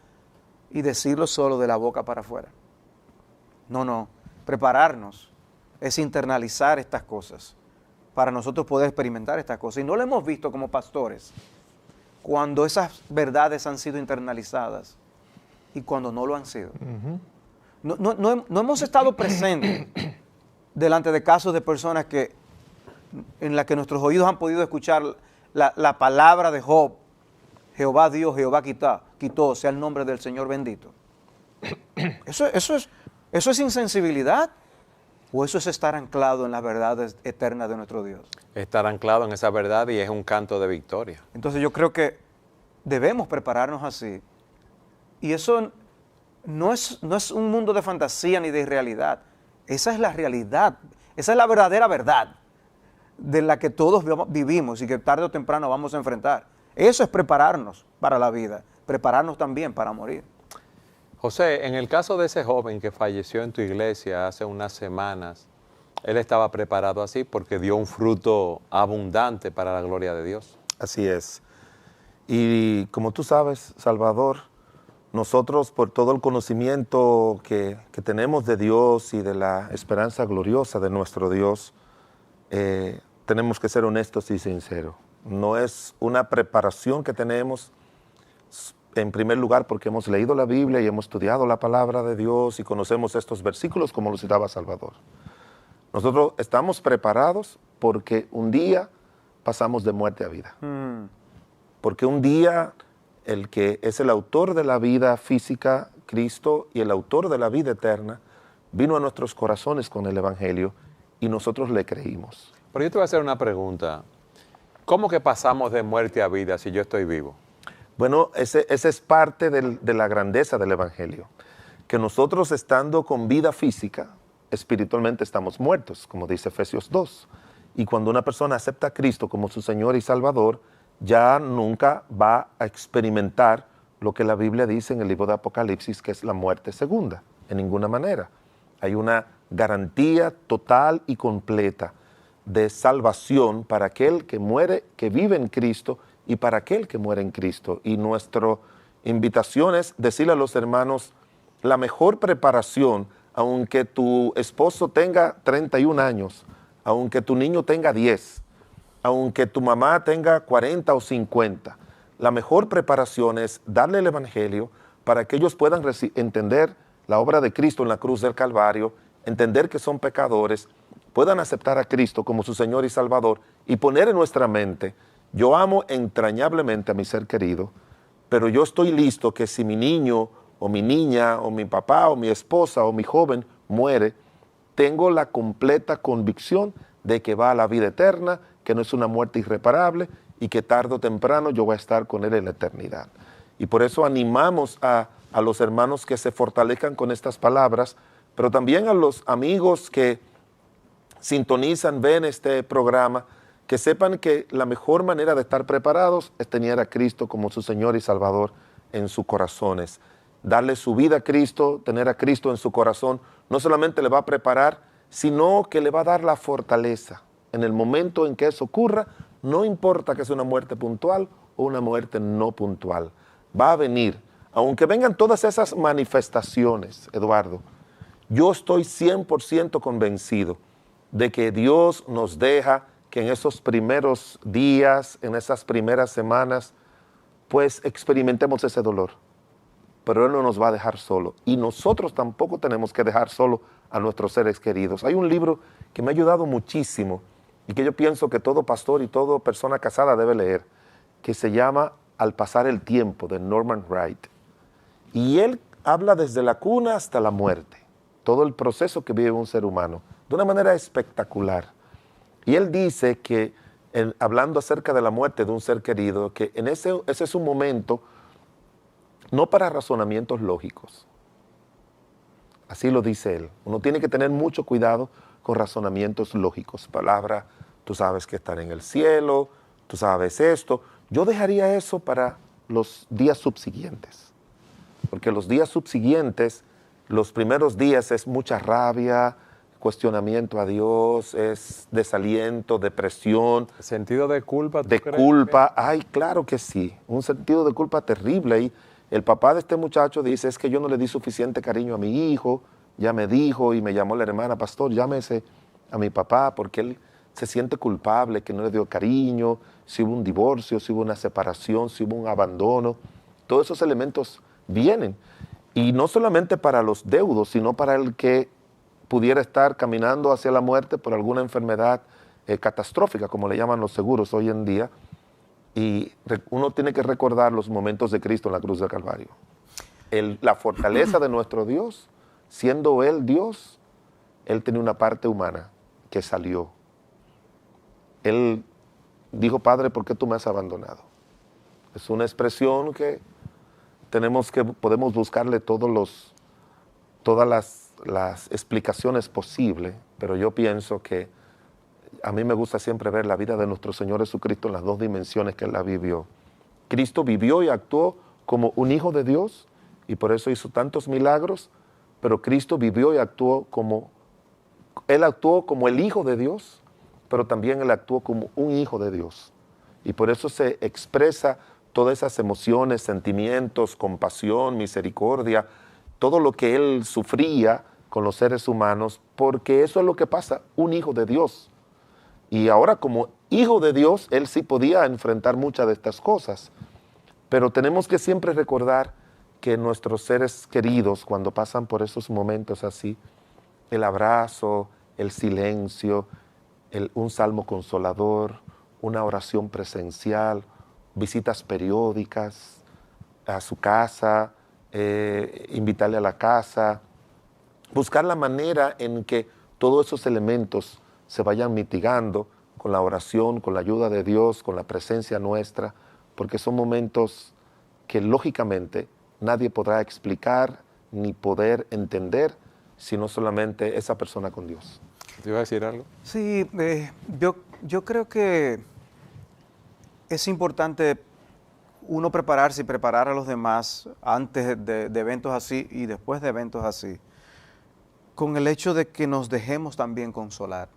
y decirlo solo de la boca para afuera. No, prepararnos es internalizar estas cosas para nosotros poder experimentar estas cosas. Y no lo hemos visto como pastores cuando esas verdades han sido internalizadas y cuando no lo han sido. No hemos estado presentes delante de casos de personas en las que nuestros oídos han podido escuchar la palabra de Job. Jehová dio, Jehová quitó, sea el nombre del Señor bendito. ¿Eso es insensibilidad? ¿O eso es estar anclado en las verdades eternas de nuestro Dios? Estar anclado en esa verdad y es un canto de victoria. Entonces yo creo que debemos prepararnos así. Y eso no es un mundo de fantasía ni de irrealidad. Esa es la realidad, esa es la verdadera verdad de la que todos vivimos y que tarde o temprano vamos a enfrentar. Eso es prepararnos para la vida, prepararnos también para morir. José, en el caso de ese joven que falleció en tu iglesia hace unas semanas, él estaba preparado así porque dio un fruto abundante para la gloria de Dios. Así es. Y como tú sabes, Salvador, nosotros por todo el conocimiento que tenemos de Dios y de la esperanza gloriosa de nuestro Dios, tenemos que ser honestos y sinceros. No es una preparación que tenemos, en primer lugar, porque hemos leído la Biblia y hemos estudiado la palabra de Dios y conocemos estos versículos como lo citaba Salvador. Nosotros estamos preparados porque un día pasamos de muerte a vida. Porque un día el que es el autor de la vida física, Cristo, y el autor de la vida eterna, vino a nuestros corazones con el Evangelio y nosotros le creímos. Pero yo te voy a hacer una pregunta. ¿Cómo que pasamos de muerte a vida si yo estoy vivo? Bueno, ese es parte de la grandeza del Evangelio. que nosotros estando con vida física, espiritualmente estamos muertos, como dice Efesios 2. Y cuando una persona acepta a Cristo como su Señor y Salvador, ya nunca va a experimentar lo que la Biblia dice en el libro de Apocalipsis, que es la muerte segunda, en ninguna manera. Hay una garantía total y completa de salvación para aquel que muere, que vive en Cristo, y para aquel que muere en Cristo. Y nuestra invitación es decirle a los hermanos, la mejor preparación, aunque tu esposo tenga 31 años, aunque tu niño tenga 10, aunque tu mamá tenga 40 o 50, la mejor preparación es darle el Evangelio para que ellos puedan entender la obra de Cristo en la cruz del Calvario, entender que son pecadores, puedan aceptar a Cristo como su Señor y Salvador y poner en nuestra mente, yo amo entrañablemente a mi ser querido, pero yo estoy listo que si mi niño o mi niña o mi papá o mi esposa o mi joven muere, tengo la completa convicción de que va a la vida eterna, que no es una muerte irreparable y que tarde o temprano yo voy a estar con él en la eternidad. Y por eso animamos a los hermanos que se fortalezcan con estas palabras, pero también a los amigos que sintonizan, ven este programa, que sepan que la mejor manera de estar preparados es tener a Cristo como su Señor y Salvador en sus corazones. Darle su vida a Cristo, tener a Cristo en su corazón, no solamente le va a preparar, sino que le va a dar la fortaleza. En el momento en que eso ocurra, no importa que sea una muerte puntual o una muerte no puntual, va a venir. Aunque vengan todas esas manifestaciones, Eduardo, yo estoy 100% convencido de que Dios nos deja que en esos primeros días, en esas primeras semanas, pues experimentemos ese dolor. Pero Él no nos va a dejar solo. Y nosotros tampoco tenemos que dejar solo a nuestros seres queridos. Hay un libro que me ha ayudado muchísimo y que yo pienso que todo pastor y toda persona casada debe leer, que se llama Al pasar el tiempo, de Norman Wright. Y él habla desde la cuna hasta la muerte, todo el proceso que vive un ser humano, de una manera espectacular. Y él dice que, hablando acerca de la muerte de un ser querido, que ese es un momento no para razonamientos lógicos. Así lo dice él. Uno tiene que tener mucho cuidado con razonamientos lógicos. Palabra, tú sabes que están en el cielo, tú sabes esto. Yo dejaría eso para los días subsiguientes. Porque los días subsiguientes, los primeros días es mucha rabia, cuestionamiento a Dios, es desaliento, depresión. ¿Sentido de culpa? De culpa, ay, claro que sí, un sentido de culpa terrible. Y el papá de este muchacho dice, es que yo no le di suficiente cariño a mi hijo, ya me dijo y me llamó la hermana, pastor, llámese a mi papá, porque él se siente culpable, que no le dio cariño, si hubo un divorcio, si hubo una separación, si hubo un abandono, todos esos elementos vienen. Y no solamente para los deudos, sino para el que pudiera estar caminando hacia la muerte por alguna enfermedad catastrófica, como le llaman los seguros hoy en día, y uno tiene que recordar los momentos de Cristo en la cruz del Calvario. La fortaleza de nuestro Dios, siendo Él Dios, Él tenía una parte humana que salió. Él dijo, Padre, ¿por qué tú me has abandonado? Es una expresión que podemos buscarle todas las explicaciones posibles, pero yo pienso que a mí me gusta siempre ver la vida de nuestro Señor Jesucristo en las dos dimensiones que Él la vivió. Cristo vivió y actuó como un hijo de Dios y por eso hizo tantos milagros, pero Cristo vivió y actuó Él actuó como el Hijo de Dios, pero también Él actuó como un hijo de Dios. Y por eso se expresa todas esas emociones, sentimientos, compasión, misericordia, todo lo que Él sufría con los seres humanos, porque eso es lo que pasa, un hijo de Dios. Y ahora como hijo de Dios, Él sí podía enfrentar muchas de estas cosas. Pero tenemos que siempre recordar que nuestros seres queridos, cuando pasan por esos momentos así, el abrazo, el silencio, un salmo consolador, una oración presencial, visitas periódicas a su casa, invitarle a la casa, buscar la manera en que todos esos elementos se vayan mitigando con la oración, con la ayuda de Dios, con la presencia nuestra, porque son momentos que lógicamente nadie podrá explicar ni poder entender, sino solamente esa persona con Dios. ¿Te iba a decir algo? Sí, yo creo que es importante uno prepararse y preparar a los demás antes de eventos así y después de eventos así, con el hecho de que nos dejemos también consolar,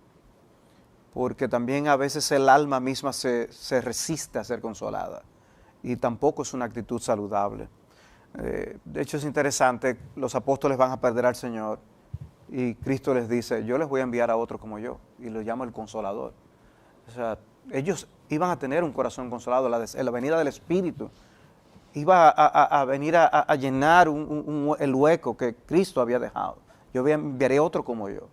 porque también a veces el alma misma se resiste a ser consolada y tampoco es una actitud saludable. De hecho es interesante, los apóstoles van a perder al Señor y Cristo les dice, yo les voy a enviar a otro como yo, y lo llama el Consolador. O sea, ellos iban a tener un corazón consolado, la venida del Espíritu iba a venir a llenar el hueco que Cristo había dejado. Yo enviaré otro como yo.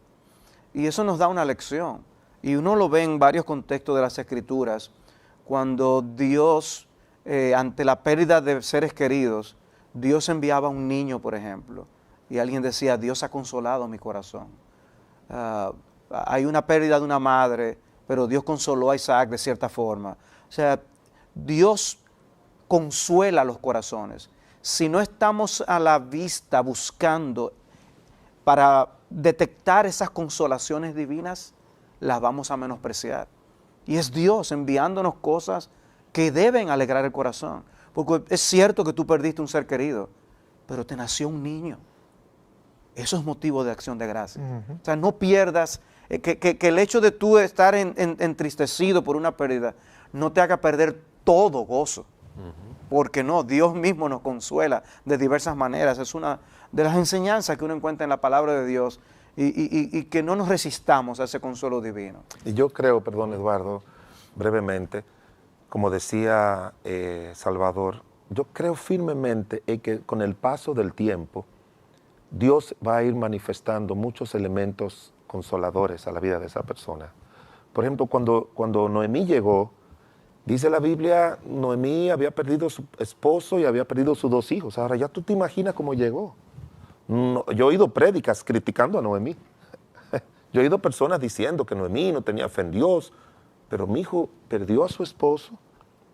Y eso nos da una lección. Y uno lo ve en varios contextos de las Escrituras, cuando Dios, ante la pérdida de seres queridos, Dios enviaba a un niño, por ejemplo, y alguien decía, Dios ha consolado mi corazón. Hay una pérdida de una madre, pero Dios consoló a Isaac de cierta forma. O sea, Dios consuela los corazones. Si no estamos a la vista buscando para detectar esas consolaciones divinas, las vamos a menospreciar. Y es Dios enviándonos cosas que deben alegrar el corazón. Porque es cierto que tú perdiste un ser querido, pero te nació un niño. Eso es motivo de acción de gracia. O sea, no pierdas, que el hecho de tú estar entristecido por una pérdida no te haga perder todo gozo. Porque no, Dios mismo nos consuela de diversas maneras. Es una de las enseñanzas que uno encuentra en la palabra de Dios y que no nos resistamos a ese consuelo divino. Y yo creo, perdón Eduardo, brevemente, como decía Salvador, yo creo firmemente en que con el paso del tiempo, Dios va a ir manifestando muchos elementos consoladores a la vida de esa persona. Por ejemplo, cuando Noemí llegó, dice la Biblia, Noemí había perdido su esposo y había perdido sus 2 hijos. Ahora ya tú te imaginas cómo llegó. No, yo he oído prédicas criticando a Noemí. Yo he oído personas diciendo que Noemí no tenía fe en Dios, pero mi hijo perdió a su esposo,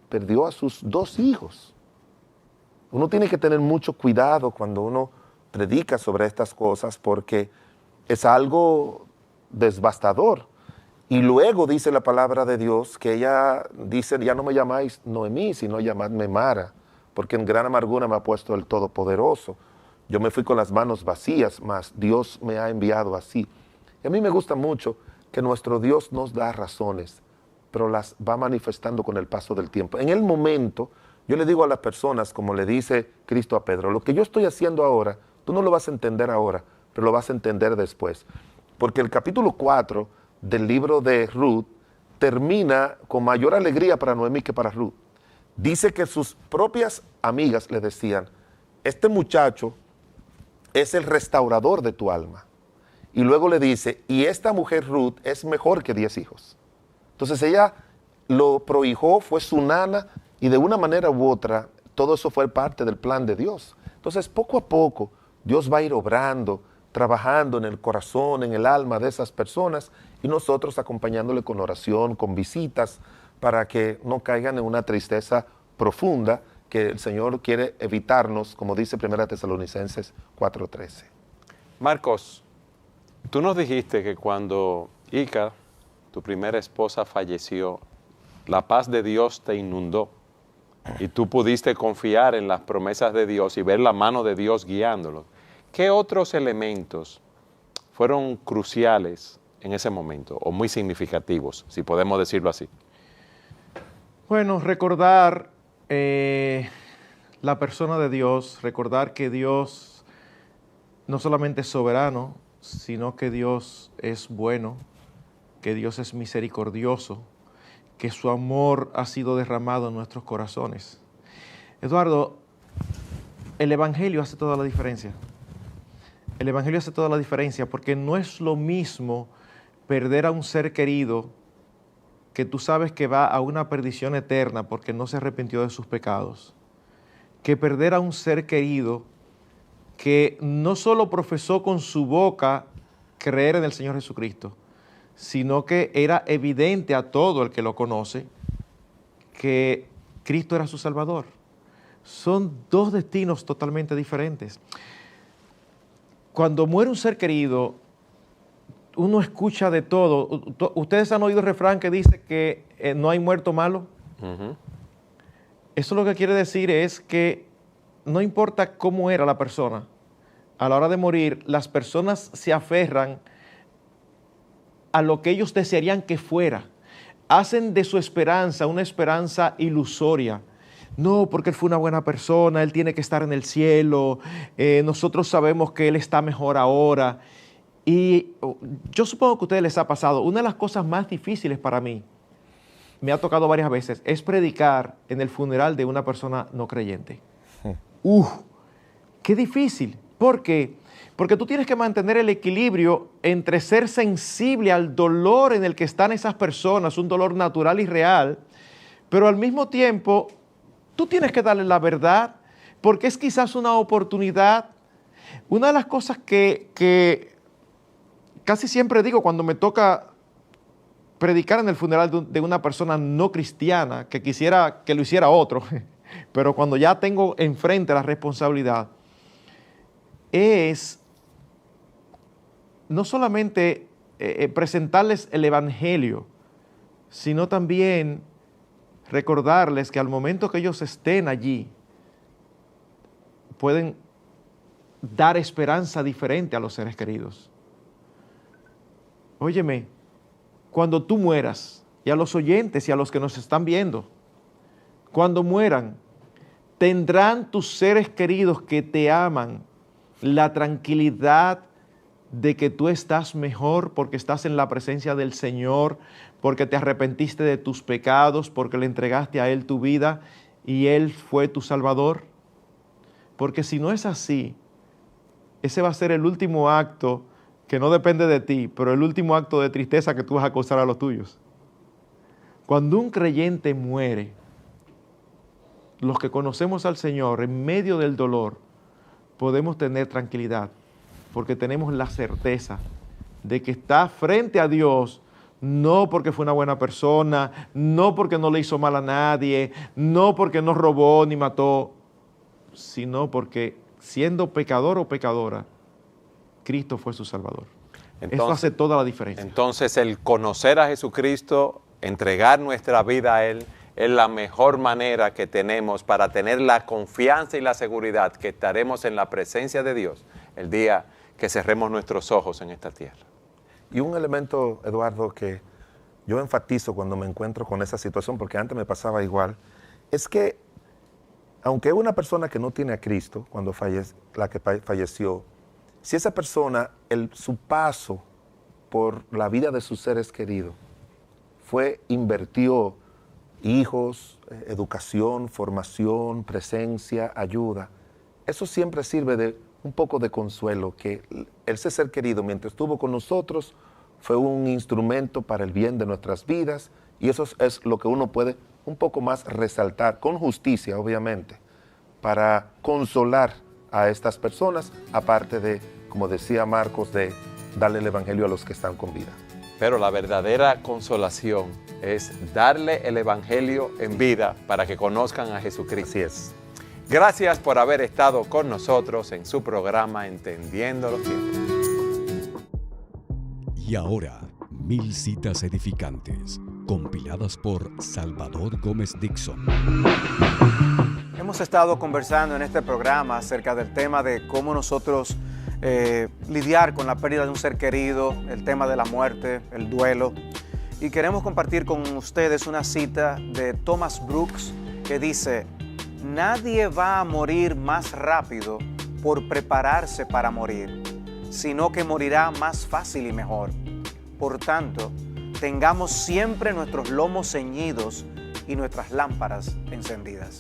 perdió a sus 2 hijos. Uno tiene que tener mucho cuidado cuando uno predica sobre estas cosas porque es algo devastador. Y luego dice la palabra de Dios que ella dice, ya no me llamáis Noemí, sino llamadme Mara, porque en gran amargura me ha puesto el Todopoderoso. Yo me fui con las manos vacías, mas Dios me ha enviado así. Y a mí me gusta mucho que nuestro Dios nos da razones, pero las va manifestando con el paso del tiempo. En el momento, yo le digo a las personas, como le dice Cristo a Pedro, lo que yo estoy haciendo ahora, tú no lo vas a entender ahora, pero lo vas a entender después. Porque el capítulo 4 del libro de Ruth termina con mayor alegría para Noemí que para Ruth. Dice que sus propias amigas le decían, este muchacho es el restaurador de tu alma. Y luego le dice, y esta mujer Ruth es mejor que 10 hijos. Entonces ella lo prohijó, fue su nana, y de una manera u otra, todo eso fue parte del plan de Dios. Entonces poco a poco, Dios va a ir obrando, trabajando en el corazón, en el alma de esas personas, y nosotros acompañándole con oración, con visitas, para que no caigan en una tristeza profunda que el Señor quiere evitarnos, como dice 1 Tesalonicenses 4:13. Marcos, tú nos dijiste que cuando Ica, tu primera esposa, falleció, la paz de Dios te inundó y tú pudiste confiar en las promesas de Dios y ver la mano de Dios guiándolo. ¿Qué otros elementos fueron cruciales en ese momento o muy significativos, si podemos decirlo así? Bueno, recordar la persona de Dios, recordar que Dios no solamente es soberano, sino que Dios es bueno, que Dios es misericordioso, que su amor ha sido derramado en nuestros corazones. Eduardo, el Evangelio hace toda la diferencia. El Evangelio hace toda la diferencia porque no es lo mismo perder a un ser querido que tú sabes que va a una perdición eterna porque no se arrepintió de sus pecados, que perder a un ser querido que no solo profesó con su boca creer en el Señor Jesucristo, sino que era evidente a todo el que lo conoce que Cristo era su Salvador. Son 2 destinos totalmente diferentes. cuando muere un ser querido, uno escucha de todo. Ustedes han oído el refrán que dice que no hay muerto malo. Ujú. Eso lo que quiere decir es que no importa cómo era la persona, a la hora de morir, las personas se aferran a lo que ellos desearían que fuera. Hacen de su esperanza una esperanza ilusoria. No, porque él fue una buena persona, él tiene que estar en el cielo, nosotros sabemos que él está mejor ahora. Y yo supongo que a ustedes les ha pasado, una de las cosas más difíciles para mí, me ha tocado varias veces, es predicar en el funeral de una persona no creyente. Qué difícil. ¿Por qué? Porque tú tienes que mantener el equilibrio entre ser sensible al dolor en el que están esas personas, un dolor natural y real, pero al mismo tiempo tú tienes que darle la verdad, porque es quizás una oportunidad. Una de las cosas que casi siempre digo cuando me toca predicar en el funeral de una persona no cristiana, que quisiera que lo hiciera otro, pero cuando ya tengo enfrente la responsabilidad, es no solamente presentarles el evangelio, sino también recordarles que al momento que ellos estén allí, pueden dar esperanza diferente a los seres queridos. Óyeme, cuando tú mueras, y a los oyentes y a los que nos están viendo, cuando mueran, tendrán tus seres queridos que te aman la tranquilidad de que tú estás mejor porque estás en la presencia del Señor, porque te arrepentiste de tus pecados, porque le entregaste a Él tu vida y Él fue tu Salvador. Porque si no es así, ese va a ser el último acto que no depende de ti, pero el último acto de tristeza que tú vas a causar a los tuyos. Cuando un creyente muere, los que conocemos al Señor en medio del dolor, podemos tener tranquilidad, porque tenemos la certeza de que está frente a Dios, no porque fue una buena persona, no porque no le hizo mal a nadie, no porque no robó ni mató, sino porque siendo pecador o pecadora, Cristo fue su Salvador. Eso hace toda la diferencia. Entonces, el conocer a Jesucristo, entregar nuestra vida a Él, es la mejor manera que tenemos para tener la confianza y la seguridad que estaremos en la presencia de Dios el día que cerremos nuestros ojos en esta tierra. Y un elemento, Eduardo, que yo enfatizo cuando me encuentro con esa situación, porque antes me pasaba igual, es que aunque una persona que no tiene a Cristo, cuando la que falleció, si esa persona, su paso por la vida de sus seres queridos invirtió hijos, educación, formación, presencia, ayuda, eso siempre sirve de un poco de consuelo, que ese ser querido, mientras estuvo con nosotros, fue un instrumento para el bien de nuestras vidas, y eso es lo que uno puede un poco más resaltar, con justicia, obviamente, para consolar a estas personas, aparte de, como decía Marcos, de darle el evangelio a los que están con vida. Pero la verdadera consolación es darle el evangelio en vida para que conozcan a Jesucristo. Así es. Gracias por haber estado con nosotros en su programa Entendiendo los Tiempos. Y ahora, 1000 citas edificantes, compiladas por Salvador Gómez Dixon. Hemos estado conversando en este programa acerca del tema de cómo nosotros lidiar con la pérdida de un ser querido, el tema de la muerte, el duelo. Y queremos compartir con ustedes una cita de Thomas Brooks que dice: nadie va a morir más rápido por prepararse para morir, sino que morirá más fácil y mejor. Por tanto, tengamos siempre nuestros lomos ceñidos y nuestras lámparas encendidas.